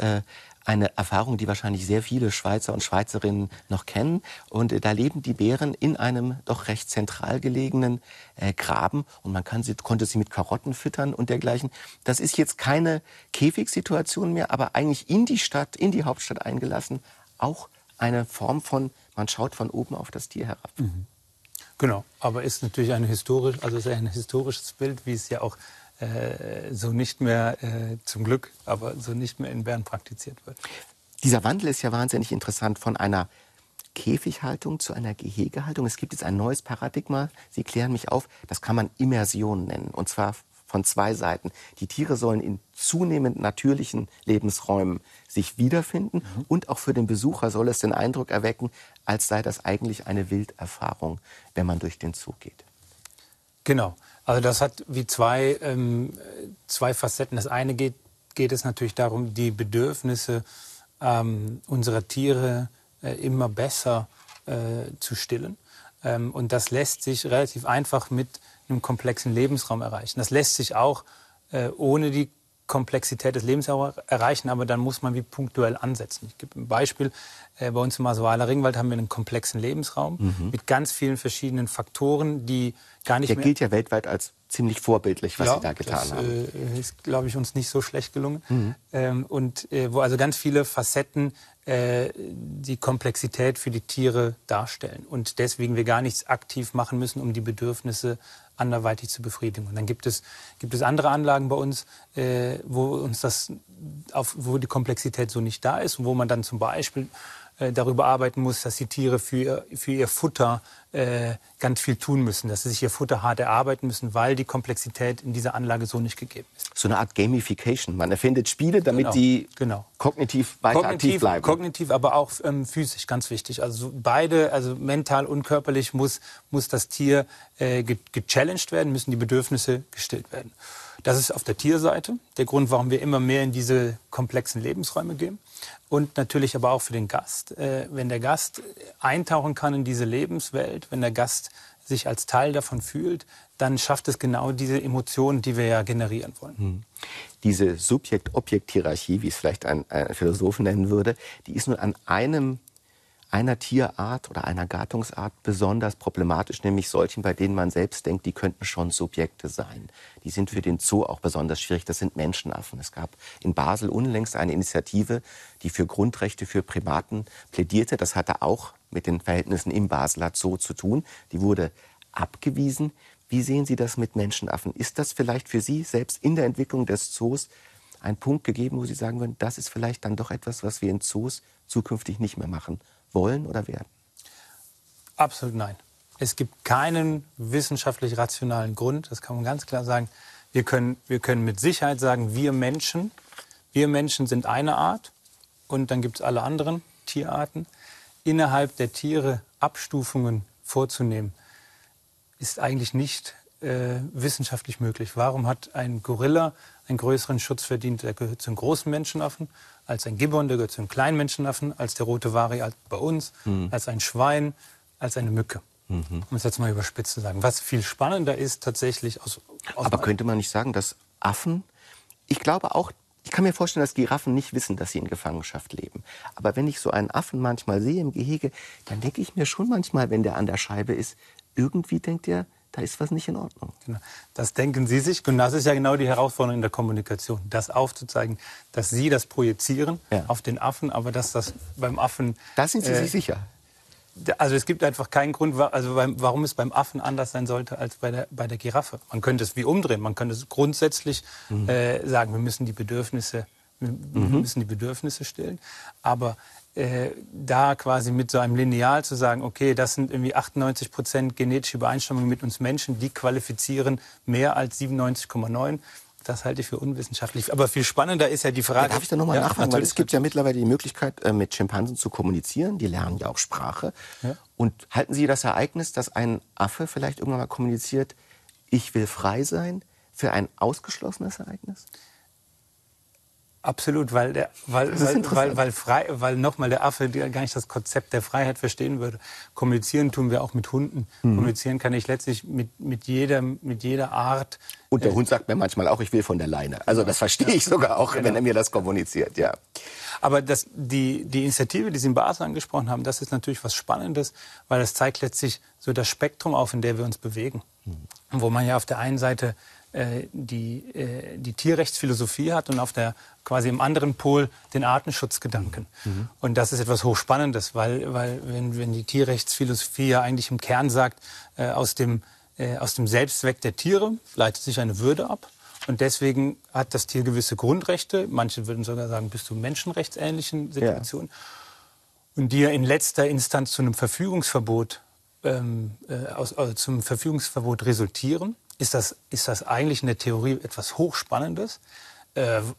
eine Erfahrung, die wahrscheinlich sehr viele Schweizer und Schweizerinnen noch kennen. Und da leben die Bären in einem doch recht zentral gelegenen Graben. Und man konnte sie mit Karotten füttern und dergleichen. Das ist jetzt keine Käfigsituation mehr, aber eigentlich in die Stadt, in die Hauptstadt eingelassen. Auch eine Form von, man schaut von oben auf das Tier herab. Genau, aber ist natürlich ein historisches Bild, wie es ja auch so nicht mehr, zum Glück, aber so nicht mehr in Bern praktiziert wird. Dieser Wandel ist ja wahnsinnig interessant von einer Käfighaltung zu einer Gehegehaltung. Es gibt jetzt ein neues Paradigma, Sie klären mich auf, das kann man Immersion nennen. Und zwar von zwei Seiten. Die Tiere sollen in zunehmend natürlichen Lebensräumen sich wiederfinden und auch für den Besucher soll es den Eindruck erwecken, als sei das eigentlich eine Wilderfahrung, wenn man durch den Zoo geht. Genau. Also das hat wie zwei Facetten. Das eine geht es natürlich darum, die Bedürfnisse unserer Tiere immer besser zu stillen. Und das lässt sich relativ einfach mit einem komplexen Lebensraum erreichen. Das lässt sich auch ohne die Komplexität des Lebensraums erreichen, aber dann muss man wie punktuell ansetzen. Ich gebe ein Beispiel. Bei uns im Asoaler Ringwald haben wir einen komplexen Lebensraum mit ganz vielen verschiedenen Faktoren, die gar nicht mehr... Der gilt ja weltweit als ziemlich vorbildlich, was Sie da getan haben. Das ist, glaube ich, uns nicht so schlecht gelungen. Wo also ganz viele Facetten die Komplexität für die Tiere darstellen. Und deswegen wir gar nichts aktiv machen müssen, um die Bedürfnisse anderweitig zu befriedigen. Und dann gibt es andere Anlagen bei uns, wo die Komplexität so nicht da ist und wo man dann zum Beispiel darüber arbeiten muss, dass die Tiere für ihr Futter ganz viel tun müssen, dass sie sich ihr Futter hart erarbeiten müssen, weil die Komplexität in dieser Anlage so nicht gegeben ist. So eine Art Gamification. Man erfindet Spiele, damit die kognitiv weiter aktiv bleiben. Kognitiv, aber auch physisch, ganz wichtig. Also beide, also mental und körperlich muss das Tier gechallenged werden, müssen die Bedürfnisse gestillt werden. Das ist auf der Tierseite der Grund, warum wir immer mehr in diese komplexen Lebensräume gehen. Und natürlich aber auch für den Gast. Wenn der Gast eintauchen kann in diese Lebenswelt, wenn der Gast sich als Teil davon fühlt, dann schafft es genau diese Emotionen, die wir ja generieren wollen. Diese Subjekt-Objekt-Hierarchie, wie es vielleicht ein Philosoph nennen würde, die ist nur an einer Tierart oder einer Gattungsart besonders problematisch, nämlich solchen, bei denen man selbst denkt, die könnten schon Subjekte sein. Die sind für den Zoo auch besonders schwierig. Das sind Menschenaffen. Es gab in Basel unlängst eine Initiative, die für Grundrechte für Primaten plädierte. Das hatte auch mit den Verhältnissen im Basler Zoo zu tun. Die wurde abgewiesen. Wie sehen Sie das mit Menschenaffen? Ist das vielleicht für Sie selbst in der Entwicklung des Zoos ein Punkt gegeben, wo Sie sagen würden, das ist vielleicht dann doch etwas, was wir in Zoos zukünftig nicht mehr machen wollen oder werden? Absolut nein. Es gibt keinen wissenschaftlich rationalen Grund, das kann man ganz klar sagen. Wir können mit Sicherheit sagen, wir Menschen sind eine Art und dann gibt es alle anderen Tierarten. Innerhalb der Tiere Abstufungen vorzunehmen, ist eigentlich nicht wissenschaftlich möglich. Warum hat ein Gorilla einen größeren Schutz verdient? Der gehört zu einem großen Menschenaffen, als ein Gibbon, der gehört zu einem kleinen Menschenaffen, als der rote Wari bei uns, als ein Schwein, als eine Mücke. Um es jetzt mal überspitzt zu sagen. Was viel spannender ist tatsächlich Aber könnte man nicht sagen, dass Affen, ich glaube auch, ich kann mir vorstellen, dass Giraffen nicht wissen, dass sie in Gefangenschaft leben. Aber wenn ich so einen Affen manchmal sehe im Gehege, dann denke ich mir schon manchmal, wenn der an der Scheibe ist, irgendwie denkt er, da ist was nicht in Ordnung. Genau. Das denken Sie sich. Und das ist ja genau die Herausforderung in der Kommunikation. Das aufzuzeigen, dass Sie das projizieren auf den Affen, aber dass das beim Affen... Da sind Sie sich sicher? Also es gibt einfach keinen Grund, warum es beim Affen anders sein sollte als bei der Giraffe. Man könnte es wie umdrehen. Man könnte es grundsätzlich sagen, wir müssen die Bedürfnisse stillen. Aber da quasi mit so einem Lineal zu sagen, okay, das sind irgendwie 98% genetische Übereinstimmung mit uns Menschen, die qualifizieren mehr als 97,9%. Das halte ich für unwissenschaftlich. Aber viel spannender ist ja die Frage... Darf ich da nochmal nachfragen? Weil es gibt ja mittlerweile die Möglichkeit, mit Schimpansen zu kommunizieren. Die lernen ja auch Sprache. Ja. Und halten Sie das Ereignis, dass ein Affe vielleicht irgendwann mal kommuniziert, ich will frei sein, für ein ausgeschlossenes Ereignis? Absolut, weil nochmal der Affe gar nicht das Konzept der Freiheit verstehen würde. Kommunizieren tun wir auch mit Hunden. Kommunizieren kann ich letztlich mit jeder Art. Und der Hund sagt mir manchmal auch, ich will von der Leine. Also das verstehe ich sogar auch, wenn er mir das kommuniziert, ja. Aber die Initiative, die Sie in Basel angesprochen haben, das ist natürlich was Spannendes, weil das zeigt letztlich so das Spektrum auf, in dem wir uns bewegen. Wo man ja auf der einen Seite die Tierrechtsphilosophie hat und auf der quasi im anderen Pol den Artenschutzgedanken. Und das ist etwas Hochspannendes, weil wenn die Tierrechtsphilosophie ja eigentlich im Kern sagt, aus dem Selbstzweck der Tiere leitet sich eine Würde ab. Und deswegen hat das Tier gewisse Grundrechte, manche würden sogar sagen bis zu menschenrechtsähnlichen Situationen, und die ja in letzter Instanz zu einem Verfügungsverbot resultieren. Ist das eigentlich in der Theorie etwas Hochspannendes?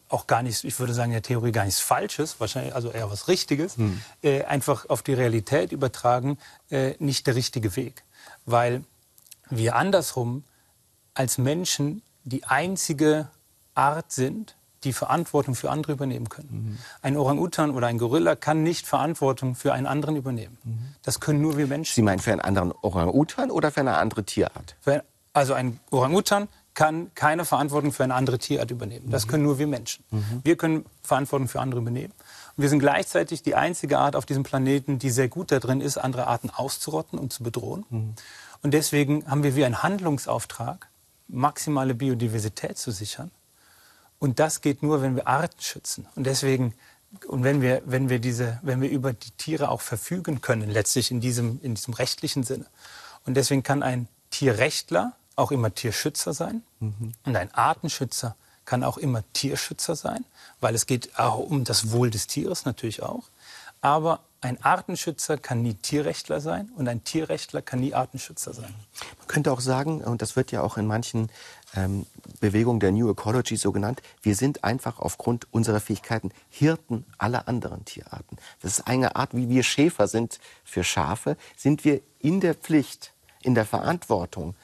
Auch gar nicht, ich würde sagen, in der Theorie gar nichts Falsches, wahrscheinlich also eher was Richtiges. Einfach auf die Realität übertragen, nicht der richtige Weg. Weil wir andersrum als Menschen die einzige Art sind, die Verantwortung für andere übernehmen können. Ein Orang-Utan oder ein Gorilla kann nicht Verantwortung für einen anderen übernehmen. Das können nur wir Menschen. Sie meinen für einen anderen Orang-Utan oder für eine andere Tierart? Also ein Orang-Utan kann keine Verantwortung für eine andere Tierart übernehmen. Das können nur wir Menschen. Wir können Verantwortung für andere übernehmen. Und wir sind gleichzeitig die einzige Art auf diesem Planeten, die sehr gut darin ist, andere Arten auszurotten und zu bedrohen. Und deswegen haben wir wie einen Handlungsauftrag, maximale Biodiversität zu sichern. Und das geht nur, wenn wir Arten schützen. Und deswegen, und wenn wir über die Tiere auch verfügen können, letztlich in diesem rechtlichen Sinne. Und deswegen kann ein Tierrechtler auch immer Tierschützer sein. Und ein Artenschützer kann auch immer Tierschützer sein, weil es geht auch um das Wohl des Tieres natürlich auch. Aber ein Artenschützer kann nie Tierrechtler sein und ein Tierrechtler kann nie Artenschützer sein. Man könnte auch sagen, und das wird ja auch in manchen Bewegungen der New Ecology so genannt, wir sind einfach aufgrund unserer Fähigkeiten Hirten aller anderen Tierarten. Das ist eine Art, wie wir Schäfer sind für Schafe, sind wir in der Pflicht, in der Verantwortung,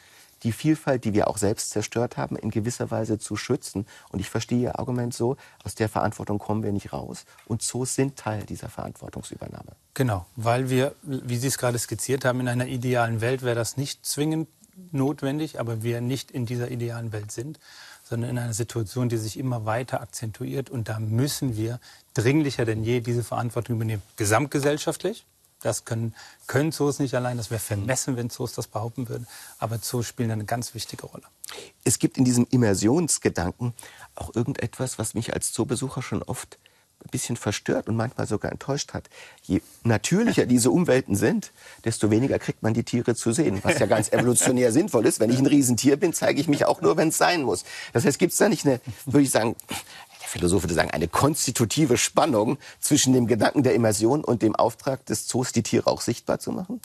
die Vielfalt, die wir auch selbst zerstört haben, in gewisser Weise zu schützen. Und ich verstehe Ihr Argument so, aus der Verantwortung kommen wir nicht raus. Und Zoos sind Teil dieser Verantwortungsübernahme. Genau, weil wir, wie Sie es gerade skizziert haben, in einer idealen Welt wäre das nicht zwingend notwendig, aber wir nicht in dieser idealen Welt sind, sondern in einer Situation, die sich immer weiter akzentuiert. Und da müssen wir dringlicher denn je diese Verantwortung übernehmen. Gesamtgesellschaftlich. Das können Zoos nicht allein, das wäre vermessen, wenn Zoos das behaupten würden. Aber Zoos spielen eine ganz wichtige Rolle. Es gibt in diesem Immersionsgedanken auch irgendetwas, was mich als Zoobesucher schon oft ein bisschen verstört und manchmal sogar enttäuscht hat. Je natürlicher diese Umwelten sind, desto weniger kriegt man die Tiere zu sehen. Was ja ganz evolutionär sinnvoll ist. Wenn ich ein Riesentier bin, zeige ich mich auch nur, wenn es sein muss. Das heißt, gibt es da nicht eine, würde ich sagen, Philosoph würde sagen, eine konstitutive Spannung zwischen dem Gedanken der Immersion und dem Auftrag des Zoos, die Tiere auch sichtbar zu machen?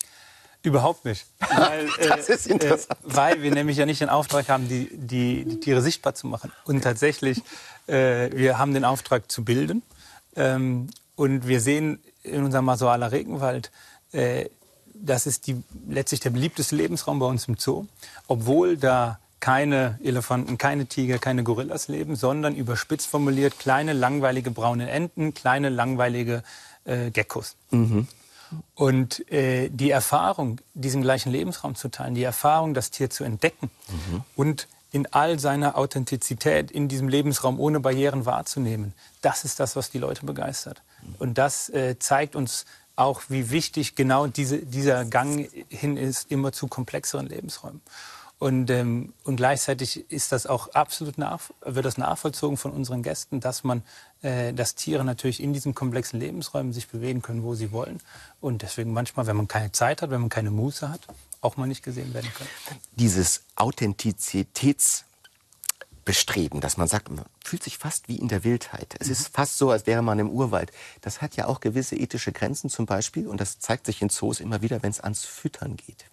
Überhaupt nicht. Weil, das ist interessant. Weil wir nämlich ja nicht den Auftrag haben, die Tiere sichtbar zu machen. Und tatsächlich, wir haben den Auftrag zu bilden. Und wir sehen in unserem Masoala Regenwald, das ist letztlich der beliebteste Lebensraum bei uns im Zoo, obwohl da keine Elefanten, keine Tiger, keine Gorillas leben, sondern überspitzt formuliert kleine, langweilige braune Enten, kleine, langweilige Geckos. Und die Erfahrung, diesen gleichen Lebensraum zu teilen, die Erfahrung, das Tier zu entdecken und in all seiner Authentizität in diesem Lebensraum ohne Barrieren wahrzunehmen, das ist das, was die Leute begeistert. Und das zeigt uns auch, wie wichtig genau dieser Gang hin ist, immer zu komplexeren Lebensräumen. Und gleichzeitig ist das auch wird das nachvollzogen von unseren Gästen, dass Tiere natürlich in diesen komplexen Lebensräumen sich bewegen können, wo sie wollen. Und deswegen manchmal, wenn man keine Zeit hat, wenn man keine Muße hat, auch mal nicht gesehen werden können. Dieses Authentizitätsbestreben, dass man sagt, man fühlt sich fast wie in der Wildheit. Es ist fast so, als wäre man im Urwald. Das hat ja auch gewisse ethische Grenzen zum Beispiel. Und das zeigt sich in Zoos immer wieder, wenn es ans Füttern geht.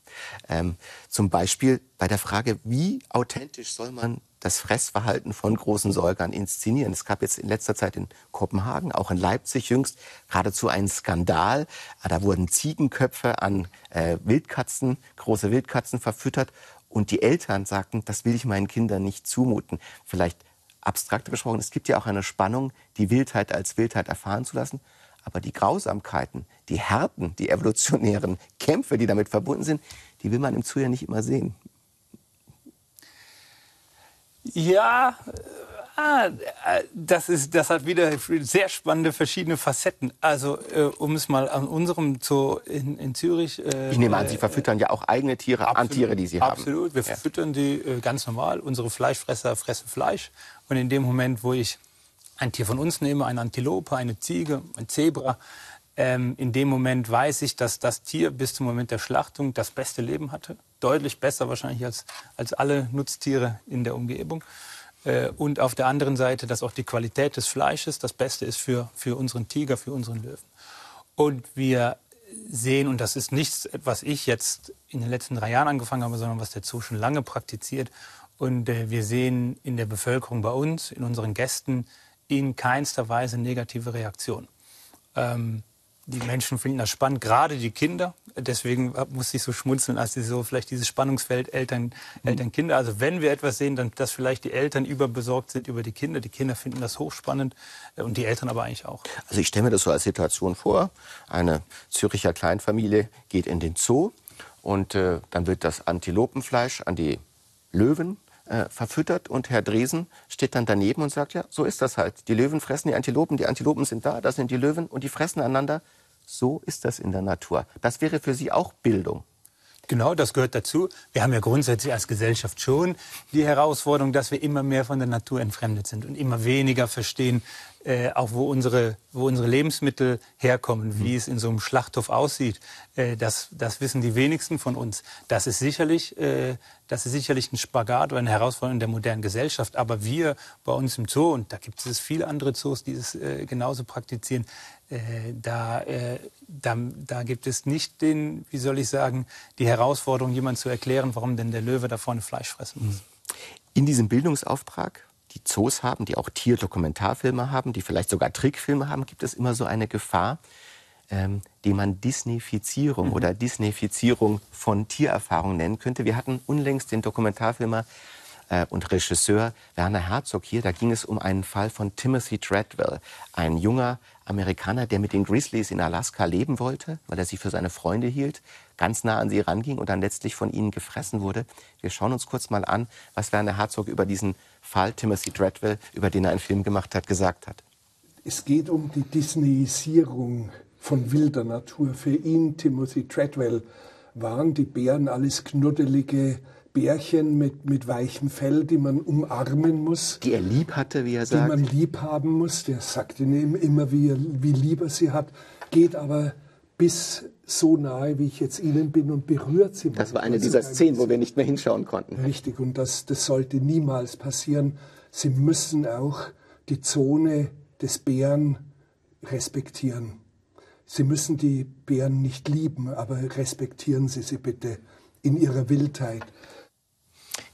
Zum Beispiel bei der Frage, wie authentisch soll man das Fressverhalten von großen Säugern inszenieren. Es gab jetzt in letzter Zeit in Kopenhagen, auch in Leipzig jüngst, geradezu einen Skandal. Da wurden Ziegenköpfe an große Wildkatzen verfüttert. Und die Eltern sagten, das will ich meinen Kindern nicht zumuten. Vielleicht abstrakter gesprochen, es gibt ja auch eine Spannung, die Wildheit als Wildheit erfahren zu lassen. Aber die Grausamkeiten, die Härten, die evolutionären Kämpfe, die damit verbunden sind, die will man im Zoo ja nicht immer sehen. Ja, das hat wieder sehr spannende verschiedene Facetten. Also um es mal an unserem Zoo in Zürich... ich nehme an, Sie verfüttern ja auch eigene Tiere absolut, an Tiere, die Sie haben. Absolut, wir verfüttern die ganz normal. Unsere Fleischfresser fressen Fleisch. Und in dem Moment, wo ich ein Tier von uns nehme, eine Antilope, eine Ziege, ein Zebra, in dem Moment weiß ich, dass das Tier bis zum Moment der Schlachtung das beste Leben hatte. Deutlich besser wahrscheinlich als alle Nutztiere in der Umgebung. Und auf der anderen Seite, dass auch die Qualität des Fleisches das Beste ist für unseren Tiger, für unseren Löwen. Und wir sehen, und das ist nichts, was ich jetzt in den letzten 3 Jahren angefangen habe, sondern was der Zoo schon lange praktiziert. Und wir sehen in der Bevölkerung bei uns, in unseren Gästen, in keinster Weise negative Reaktionen. Die Menschen finden das spannend, gerade die Kinder. Deswegen musste ich so schmunzeln, als sie so vielleicht dieses Spannungsfeld Eltern-Kinder. Also wenn wir etwas sehen, dann dass vielleicht die Eltern überbesorgt sind über die Kinder. Die Kinder finden das hochspannend und die Eltern aber eigentlich auch. Also ich stelle mir das so als Situation vor. Eine Züricher Kleinfamilie geht in den Zoo und dann wird das Antilopenfleisch an die Löwen verfüttert und Herr Dresen steht dann daneben und sagt, ja, so ist das halt. Die Löwen fressen die Antilopen sind da, das sind die Löwen und die fressen einander. So ist das in der Natur. Das wäre für Sie auch Bildung. Genau, das gehört dazu. Wir haben ja grundsätzlich als Gesellschaft schon die Herausforderung, dass wir immer mehr von der Natur entfremdet sind und immer weniger verstehen, auch wo unsere Lebensmittel herkommen, wie es in so einem Schlachthof aussieht. Das wissen die wenigsten von uns. Das ist sicherlich ein Spagat oder eine Herausforderung der modernen Gesellschaft. Aber wir bei uns im Zoo, und da gibt es viele andere Zoos, die es genauso praktizieren, da gibt es nicht die Herausforderung, jemand zu erklären, warum denn der Löwe da vorne Fleisch fressen muss. In diesem Bildungsauftrag, die Zoos haben, die auch Tierdokumentarfilme haben, die vielleicht sogar Trickfilme haben, gibt es immer so eine Gefahr, die man Disneyfizierung oder Disneyfizierung von Tiererfahrung nennen könnte. Wir hatten unlängst den Dokumentarfilmer und Regisseur Werner Herzog hier. Da ging es um einen Fall von Timothy Treadwell, ein junger Amerikaner, der mit den Grizzlies in Alaska leben wollte, weil er sie für seine Freunde hielt, ganz nah an sie ranging und dann letztlich von ihnen gefressen wurde. Wir schauen uns kurz mal an, was Werner Herzog über diesen Fall Timothy Treadwell, über den er einen Film gemacht hat, gesagt hat. Es geht um die Disneyisierung von wilder Natur. Für ihn, Timothy Treadwell, waren die Bären alles knuddelige Bärchen mit weichem Fell, die man umarmen muss. Die er lieb hatte, wie er sagt. Die man lieb haben muss. Der sagt ihnen immer, wie lieb er sie hat. Geht aber bis so nahe, wie ich jetzt Ihnen bin und berührt sie. Das war eine dieser Szenen, wo wir nicht mehr hinschauen konnten. Richtig, und das sollte niemals passieren. Sie müssen auch die Zone des Bären respektieren. Sie müssen die Bären nicht lieben, aber respektieren Sie sie bitte in ihrer Wildheit.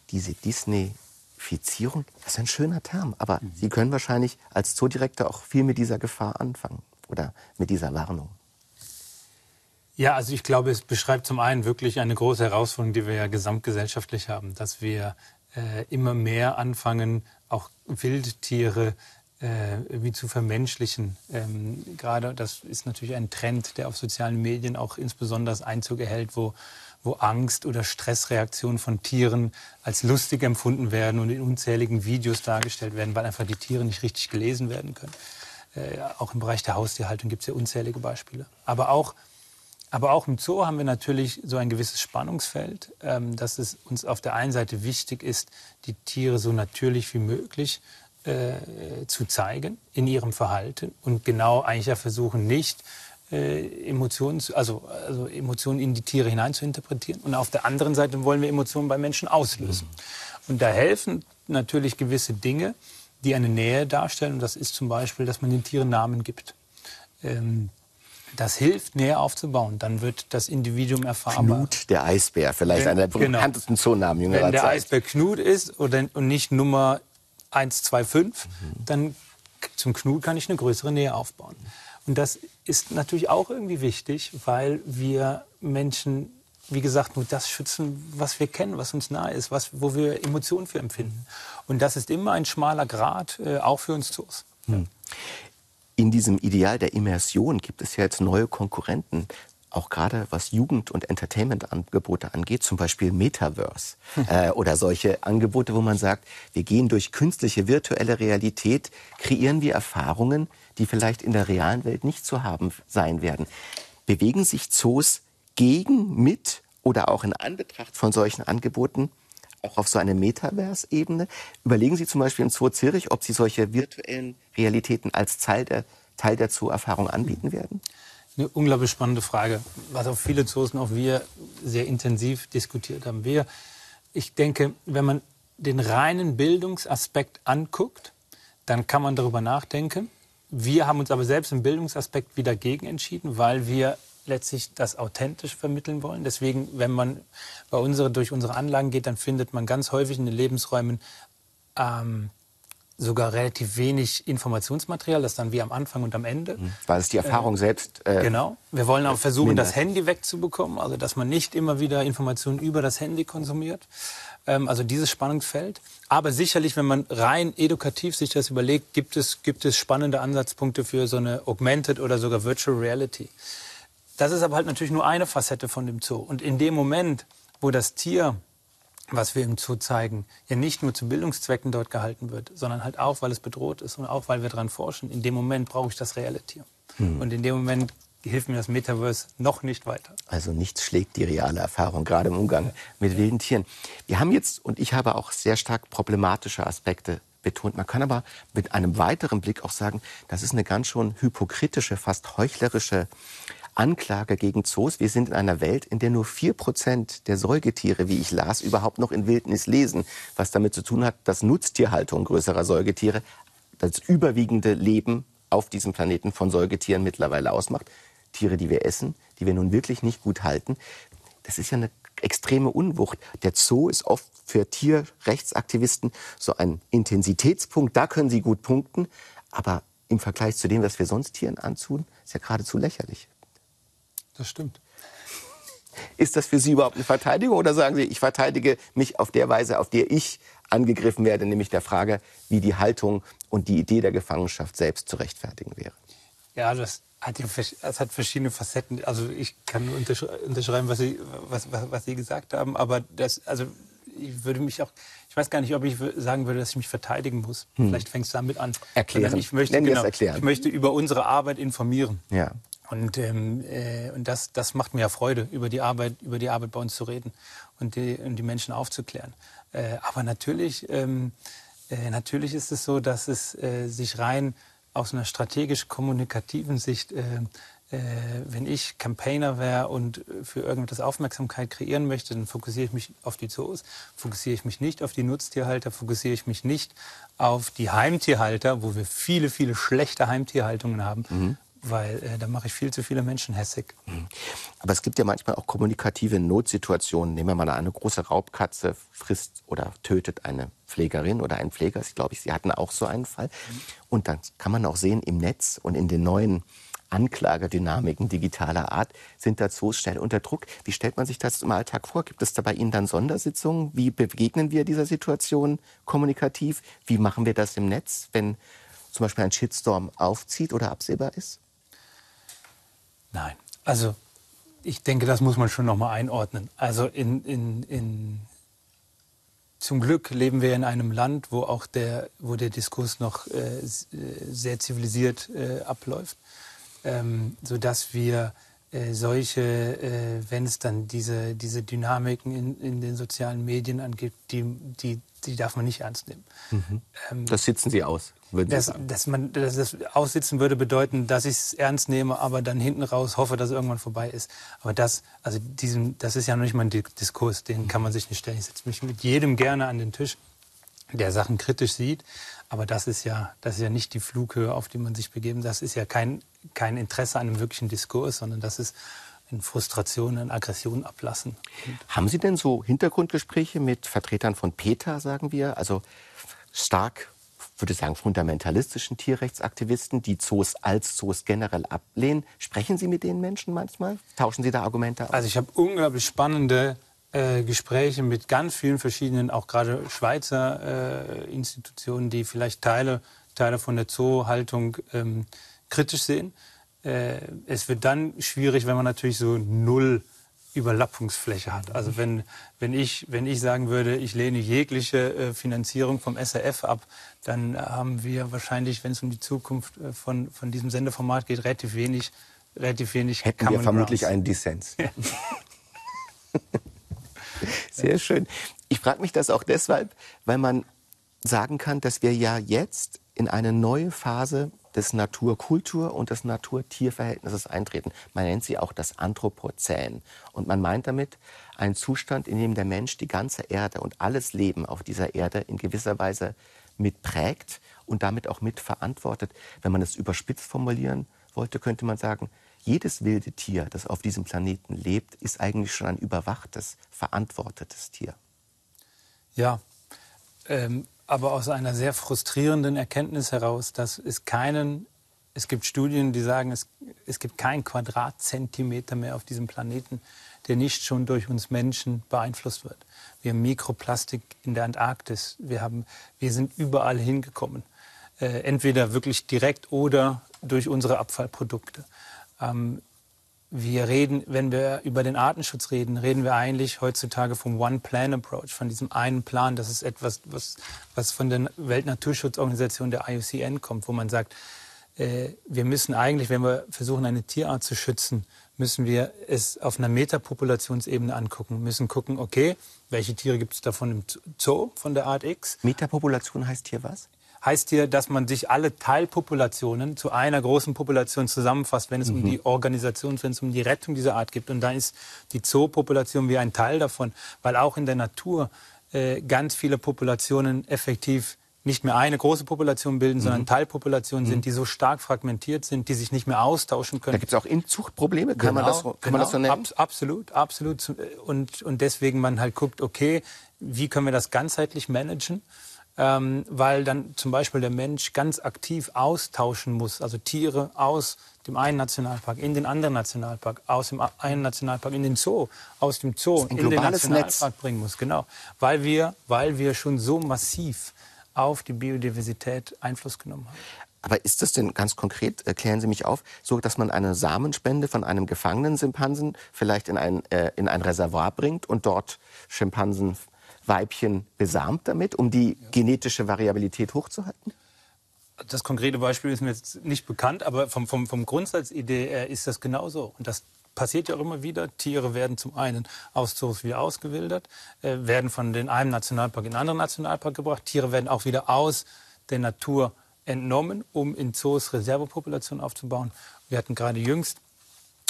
Diese Disneyfizierung, das ist ein schöner Term, aber Sie können wahrscheinlich als Zoodirektor auch viel mit dieser Gefahr anfangen oder mit dieser Warnung. Ja, also ich glaube, es beschreibt zum einen wirklich eine große Herausforderung, die wir ja gesamtgesellschaftlich haben, dass wir immer mehr anfangen, auch Wildtiere wie zu vermenschlichen. Gerade das ist natürlich ein Trend, der auf sozialen Medien auch insbesondere Einzug erhält, wo Angst- oder Stressreaktionen von Tieren als lustig empfunden werden und in unzähligen Videos dargestellt werden, weil einfach die Tiere nicht richtig gelesen werden können. Auch im Bereich der Haustierhaltung gibt es ja unzählige Beispiele. Aber auch im Zoo haben wir natürlich so ein gewisses Spannungsfeld, dass es uns auf der einen Seite wichtig ist, die Tiere so natürlich wie möglich zu zeigen in ihrem Verhalten und genau eigentlich ja versuchen, nicht Emotionen in die Tiere hinein zu interpretieren. Und auf der anderen Seite wollen wir Emotionen bei Menschen auslösen. Und da helfen natürlich gewisse Dinge, die eine Nähe darstellen. Und das ist zum Beispiel, dass man den Tieren Namen gibt. Das hilft, Nähe aufzubauen. Dann wird das Individuum erfahrbar. Knut, der Eisbär, vielleicht einer der bekanntesten Zoonamen jüngerer Zeit. Wenn der Eisbär Knut ist und nicht Nummer 125, dann zum Knut kann ich eine größere Nähe aufbauen. Und das ist natürlich auch irgendwie wichtig, weil wir Menschen wie gesagt, nur das schützen, was wir kennen, was uns nahe ist, wo wir Emotionen für empfinden. Und das ist immer ein schmaler Grat, auch für uns Zoos. Ja. In diesem Ideal der Immersion gibt es ja jetzt neue Konkurrenten, auch gerade was Jugend- und Entertainment-Angebote angeht, zum Beispiel Metaverse oder solche Angebote, wo man sagt, wir gehen durch künstliche virtuelle Realität, kreieren wir Erfahrungen, die vielleicht in der realen Welt nicht zu haben sein werden. Bewegen sich Zoos gegen, mit oder auch in Anbetracht von solchen Angeboten auch auf so eine Metaverse-Ebene? Überlegen Sie zum Beispiel im Zoo Zürich, ob Sie solche virtuellen Realitäten als Teil der Zoo-Erfahrung anbieten werden? Eine unglaublich spannende Frage, was auch viele Zoos und auch wir sehr intensiv diskutiert haben. Ich denke, wenn man den reinen Bildungsaspekt anguckt, dann kann man darüber nachdenken. Wir haben uns aber selbst im Bildungsaspekt wieder dagegen entschieden, weil wir letztlich das authentisch vermitteln wollen. Deswegen, wenn man durch unsere Anlagen geht, dann findet man ganz häufig in den Lebensräumen sogar relativ wenig Informationsmaterial, das dann wie am Anfang und am Ende. Weil es die Erfahrung selbst... Genau. Wir wollen auch versuchen, mindert. das Handy wegzubekommen, also dass man nicht immer wieder Informationen über das Handy konsumiert. Also dieses Spannungsfeld. Aber sicherlich, wenn man rein edukativ sich das überlegt, gibt es spannende Ansatzpunkte für so eine Augmented oder sogar Virtual Reality. Das ist aber halt natürlich nur eine Facette von dem Zoo. Und in dem Moment, wo das Tier, was wir im Zoo zeigen, ja nicht nur zu Bildungszwecken dort gehalten wird, sondern halt auch, weil es bedroht ist und auch, weil wir daran forschen, in dem Moment brauche ich das reelle Tier. Und in dem Moment hilft mir das Metaverse noch nicht weiter. Also nichts schlägt die reale Erfahrung, gerade im Umgang mit wilden Tieren. Wir haben jetzt, und ich habe auch sehr stark problematische Aspekte betont. Man kann aber mit einem weiteren Blick auch sagen, das ist eine ganz schon hypokritische, fast heuchlerische Anklage gegen Zoos. Wir sind in einer Welt, in der nur 4% der Säugetiere, wie ich las, überhaupt noch in Wildnis lesen. Was damit zu tun hat, dass Nutztierhaltung größerer Säugetiere das überwiegende Leben auf diesem Planeten von Säugetieren mittlerweile ausmacht. Tiere, die wir essen, die wir nun wirklich nicht gut halten. Das ist ja eine extreme Unwucht. Der Zoo ist oft für Tierrechtsaktivisten so ein Intensitätspunkt. Da können sie gut punkten. Aber im Vergleich zu dem, was wir sonst Tieren antun, ist ja geradezu lächerlich. Das stimmt. Ist das für Sie überhaupt eine Verteidigung oder sagen Sie, ich verteidige mich auf der Weise, auf der ich angegriffen werde, nämlich der Frage, wie die Haltung und die Idee der Gefangenschaft selbst zu rechtfertigen wäre? Ja, das hat verschiedene Facetten. Also ich kann nur unterschreiben, was Sie gesagt haben, aber ich weiß gar nicht, ob ich sagen würde, dass ich mich verteidigen muss. Vielleicht fängt es damit an. Erklären. Ich möchte über unsere Arbeit informieren. Ja. Und das macht mir ja Freude, über die Arbeit bei uns zu reden und die Menschen aufzuklären. Aber natürlich ist es so, dass es sich rein aus einer strategisch-kommunikativen Sicht, wenn ich Campaigner wäre und für irgendetwas Aufmerksamkeit kreieren möchte, dann fokussiere ich mich auf die Zoos, fokussiere ich mich nicht auf die Nutztierhalter, fokussiere ich mich nicht auf die Heimtierhalter, wo wir viele, viele schlechte Heimtierhaltungen haben. Weil da mache ich viel zu viele Menschen hässig. Aber es gibt ja manchmal auch kommunikative Notsituationen. Nehmen wir mal eine große Raubkatze frisst oder tötet eine Pflegerin oder einen Pfleger. Ich glaube, Sie hatten auch so einen Fall. Und dann kann man auch sehen, im Netz und in den neuen Anklagedynamiken digitaler Art sind da Zoos schnell unter Druck. Wie stellt man sich das im Alltag vor? Gibt es da bei Ihnen dann Sondersitzungen? Wie begegnen wir dieser Situation kommunikativ? Wie machen wir das im Netz, wenn zum Beispiel ein Shitstorm aufzieht oder absehbar ist? Nein, also ich denke, das muss man schon noch mal einordnen. Also zum Glück leben wir in einem Land, wo der Diskurs noch sehr zivilisiert abläuft, sodass wir wenn es dann diese Dynamiken in den sozialen Medien angeht, die darf man nicht ernst nehmen. Das sitzen Sie aus? Dass das aussitzen würde bedeuten, dass ich es ernst nehme, aber dann hinten raus hoffe, dass es irgendwann vorbei ist. Aber das ist ja noch nicht mal ein Diskurs, den kann man sich nicht stellen. Ich setze mich mit jedem gerne an den Tisch, der Sachen kritisch sieht. Aber das ist ja nicht die Flughöhe, auf die man sich begeben. Das ist ja kein Interesse an einem wirklichen Diskurs, sondern das ist in Frustration, in Aggression ablassen. Haben Sie denn so Hintergrundgespräche mit Vertretern von PETA, sagen wir, also stark würde sagen, fundamentalistischen Tierrechtsaktivisten, die Zoos als Zoos generell ablehnen. Sprechen Sie mit den Menschen manchmal? Tauschen Sie da Argumente aus? Also ich habe unglaublich spannende Gespräche mit ganz vielen verschiedenen, auch gerade Schweizer Institutionen, die vielleicht Teile von der Zoohaltung kritisch sehen. Es wird dann schwierig, wenn man natürlich so null Überlappungsfläche hat. Also wenn ich sagen würde, ich lehne jegliche Finanzierung vom SRF ab, dann haben wir wahrscheinlich, wenn es um die Zukunft von diesem Sendeformat geht, relativ wenig Hätten wir vermutlich einen Dissens. Ja. Sehr schön. Ich frage mich das auch deshalb, weil man sagen kann, dass wir ja jetzt in eine neue Phase des Natur-Kultur- und des Natur-Tier-Verhältnisses eintreten. Man nennt sie auch das Anthropozän. Und man meint damit einen Zustand, in dem der Mensch die ganze Erde und alles Leben auf dieser Erde in gewisser Weise mitprägt und damit auch mitverantwortet. Wenn man es überspitzt formulieren wollte, könnte man sagen, jedes wilde Tier, das auf diesem Planeten lebt, ist eigentlich schon ein überwachtes, verantwortetes Tier. Ja, aber aus einer sehr frustrierenden Erkenntnis heraus, dass es gibt Studien, die sagen, es gibt keinen Quadratzentimeter mehr auf diesem Planeten, der nicht schon durch uns Menschen beeinflusst wird. Wir haben Mikroplastik in der Antarktis, wir sind überall hingekommen, entweder wirklich direkt oder durch unsere Abfallprodukte. Wenn wir über den Artenschutz reden wir eigentlich heutzutage vom One-Plan-Approach, von diesem einen Plan. Das ist etwas, was von der Weltnaturschutzorganisation der IUCN kommt, wo man sagt, wir müssen eigentlich, wenn wir versuchen, eine Tierart zu schützen, müssen wir es auf einer Metapopulationsebene angucken. Müssen gucken, okay, welche Tiere gibt es davon im Zoo von der Art X? Metapopulation heißt hier was? Heißt hier, dass man sich alle Teilpopulationen zu einer großen Population zusammenfasst, wenn es um die Organisation, wenn es um die Rettung dieser Art geht. Und da ist die Zoopopulation wie ein Teil davon, weil auch in der Natur ganz viele Populationen effektiv nicht mehr eine große Population bilden, sondern Teilpopulationen sind, die so stark fragmentiert sind, die sich nicht mehr austauschen können. Da gibt es auch Inzuchtprobleme, kann man das so nennen? Absolut. Und deswegen man halt guckt, okay, wie können wir das ganzheitlich managen? Weil dann zum Beispiel der Mensch ganz aktiv austauschen muss, also Tiere aus dem einen Nationalpark in den anderen Nationalpark, aus dem einen Nationalpark in den Zoo, aus dem Zoo in den Nationalpark bringen muss. Genau, weil wir schon so massiv auf die Biodiversität Einfluss genommen haben. Aber ist das denn ganz konkret, klären Sie mich auf, so dass man eine Samenspende von einem gefangenen Schimpansen vielleicht in ein Reservoir bringt und dort Schimpansenweibchen besamt damit, um die genetische Variabilität hochzuhalten? Das konkrete Beispiel ist mir jetzt nicht bekannt, aber vom Grundsatzidee ist das genauso. Und das passiert ja auch immer wieder. Tiere werden zum einen aus Zoos wieder ausgewildert, werden von einem Nationalpark in einen anderen Nationalpark gebracht. Tiere werden auch wieder aus der Natur entnommen, um in Zoos Reservepopulationen aufzubauen. Wir hatten gerade jüngst,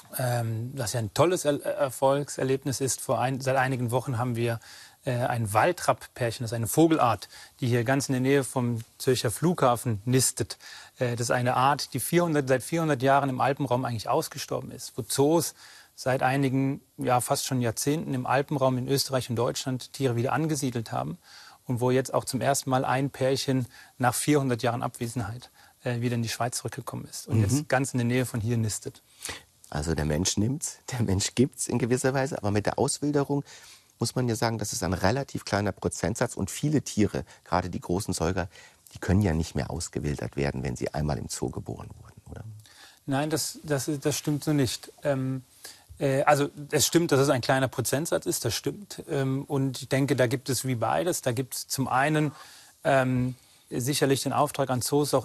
was ja ein tolles Erfolgserlebnis ist, seit einigen Wochen haben wir ein Waldrapp-Pärchen, das ist eine Vogelart, die hier ganz in der Nähe vom Zürcher Flughafen nistet. Das ist eine Art, die seit 400 Jahren im Alpenraum eigentlich ausgestorben ist, wo Zoos seit einigen, fast schon Jahrzehnten im Alpenraum in Österreich und Deutschland Tiere wieder angesiedelt haben und wo jetzt auch zum ersten Mal ein Pärchen nach 400 Jahren Abwesenheit wieder in die Schweiz zurückgekommen ist und jetzt ganz in der Nähe von hier nistet. Also der Mensch nimmt's, der Mensch gibt's in gewisser Weise, aber mit der Auswilderung muss man ja sagen, das ist ein relativ kleiner Prozentsatz und viele Tiere, gerade die großen Säuger, die können ja nicht mehr ausgewildert werden, wenn sie einmal im Zoo geboren wurden, oder? Nein, das stimmt so nicht. Also es stimmt, dass es ein kleiner Prozentsatz ist, das stimmt. Und ich denke, da gibt es wie beides. Da gibt es zum einen sicherlich den Auftrag an Zoos,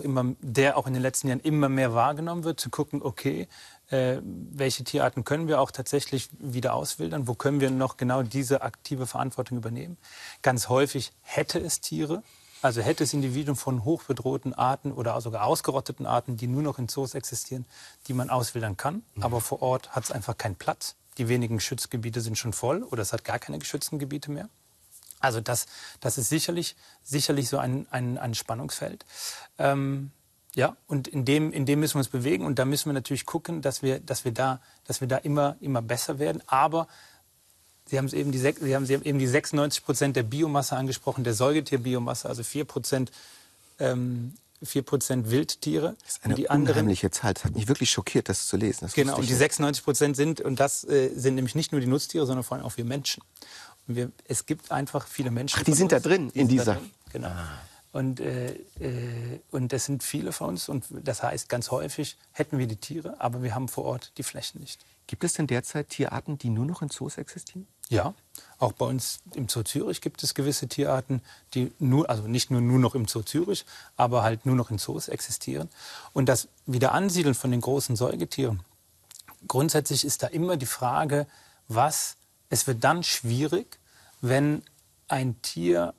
der auch in den letzten Jahren immer mehr wahrgenommen wird, zu gucken, okay, welche Tierarten können wir auch tatsächlich wieder auswildern? Wo können wir noch genau diese aktive Verantwortung übernehmen? Ganz häufig hätte es Tiere, also hätte es Individuen von hochbedrohten Arten oder auch sogar ausgerotteten Arten, die nur noch in Zoos existieren, die man auswildern kann. Aber vor Ort hat es einfach keinen Platz. Die wenigen Schutzgebiete sind schon voll oder es hat gar keine geschützten Gebiete mehr. Also das ist sicherlich so ein Spannungsfeld. Ja, und in dem müssen wir uns bewegen und da müssen wir natürlich gucken, dass wir da immer besser werden. Aber Sie haben eben die 96% der Biomasse angesprochen, der Säugetierbiomasse, also 4% 4% Wildtiere. Das ist eine die anderen, unheimliche Zahl. Das hat mich wirklich schockiert, das zu lesen. Das genau, und die 96% sind, und das sind nämlich nicht nur die Nutztiere, sondern vor allem auch wir Menschen. Und es gibt einfach viele Menschen. Ach, die sind da drin, in dieser. Genau. Und das sind viele von uns. Und das heißt, ganz häufig hätten wir die Tiere, aber wir haben vor Ort die Flächen nicht. Gibt es denn derzeit Tierarten, die nur noch in Zoos existieren? Ja, auch bei uns im Zoo Zürich gibt es gewisse Tierarten, die nicht nur noch im Zoo Zürich, aber halt nur noch in Zoos existieren. Und das Wiederansiedeln von den großen Säugetieren, grundsätzlich ist da immer die Frage, es wird dann schwierig, wenn ein Tier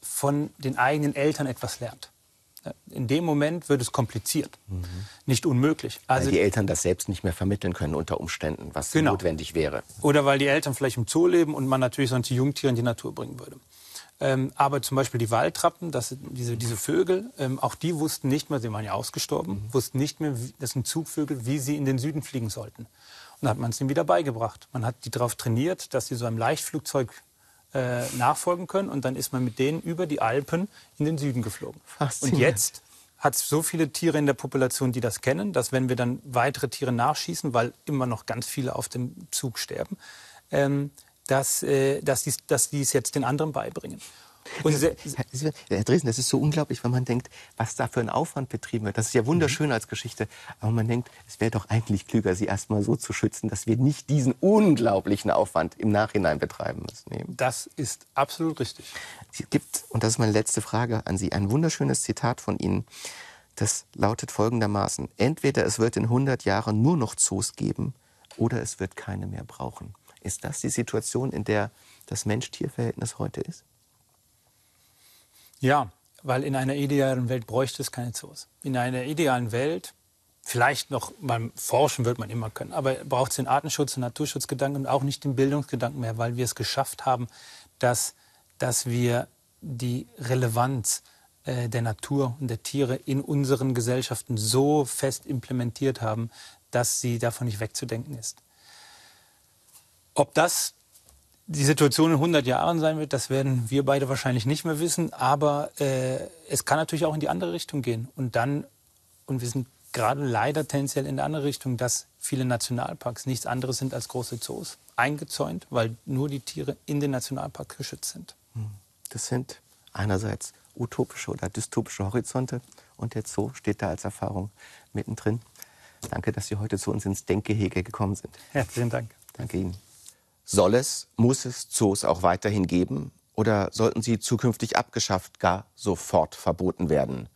von den eigenen Eltern etwas lernt. In dem Moment wird es kompliziert, nicht unmöglich. Also weil die Eltern das selbst nicht mehr vermitteln können unter Umständen, was notwendig wäre. Oder weil die Eltern vielleicht im Zoo leben und man natürlich sonst die Jungtiere in die Natur bringen würde. Aber zum Beispiel die Waldrappen, diese Vögel, auch die wussten nicht mehr, sie waren ja ausgestorben, wussten nicht mehr, das sind Zugvögel, wie sie in den Süden fliegen sollten. Und dann hat man es ihnen wieder beigebracht. Man hat die darauf trainiert, dass sie so einem Leichtflugzeug nachfolgen können. Und dann ist man mit denen über die Alpen in den Süden geflogen. Und jetzt hat es so viele Tiere in der Population, die das kennen, dass wenn wir dann weitere Tiere nachschießen, weil immer noch ganz viele auf dem Zug sterben, dass die es jetzt den anderen beibringen. Und Herr Dresen, das ist so unglaublich, wenn man denkt, was da für ein Aufwand betrieben wird. Das ist ja wunderschön als Geschichte. Aber man denkt, es wäre doch eigentlich klüger, sie erst mal so zu schützen, dass wir nicht diesen unglaublichen Aufwand im Nachhinein betreiben müssen. Das ist absolut richtig. Es gibt, und das ist meine letzte Frage an Sie, ein wunderschönes Zitat von Ihnen. Das lautet folgendermaßen: Entweder es wird in 100 Jahren nur noch Zoos geben oder es wird keine mehr brauchen. Ist das die Situation, in der das Mensch-Tier-Verhältnis heute ist? Ja, weil in einer idealen Welt bräuchte es keine Zoos. In einer idealen Welt, vielleicht noch beim Forschen wird man immer können, aber braucht es den Artenschutz, den Naturschutzgedanken und auch nicht den Bildungsgedanken mehr, weil wir es geschafft haben, dass wir die Relevanz der Natur und der Tiere in unseren Gesellschaften so fest implementiert haben, dass sie davon nicht wegzudenken ist. Ob das die Situation in 100 Jahren sein wird, das werden wir beide wahrscheinlich nicht mehr wissen. Aber es kann natürlich auch in die andere Richtung gehen. Und wir sind gerade leider tendenziell in der andere Richtung, dass viele Nationalparks nichts anderes sind als große Zoos. Eingezäunt, weil nur die Tiere in den Nationalparks geschützt sind. Das sind einerseits utopische oder dystopische Horizonte. Und der Zoo steht da als Erfahrung mittendrin. Danke, dass Sie heute zu uns ins Denkgehege gekommen sind. Herzlichen Dank. Danke Ihnen. Soll es, muss es Zoos auch weiterhin geben? Oder sollten sie zukünftig abgeschafft, gar sofort verboten werden?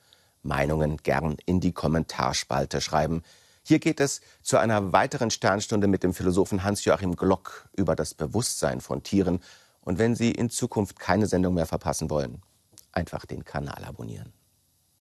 Meinungen gern in die Kommentarspalte schreiben. Hier geht es zu einer weiteren Sternstunde mit dem Philosophen Hans-Joachim Glock über das Bewusstsein von Tieren. Und wenn Sie in Zukunft keine Sendung mehr verpassen wollen, einfach den Kanal abonnieren.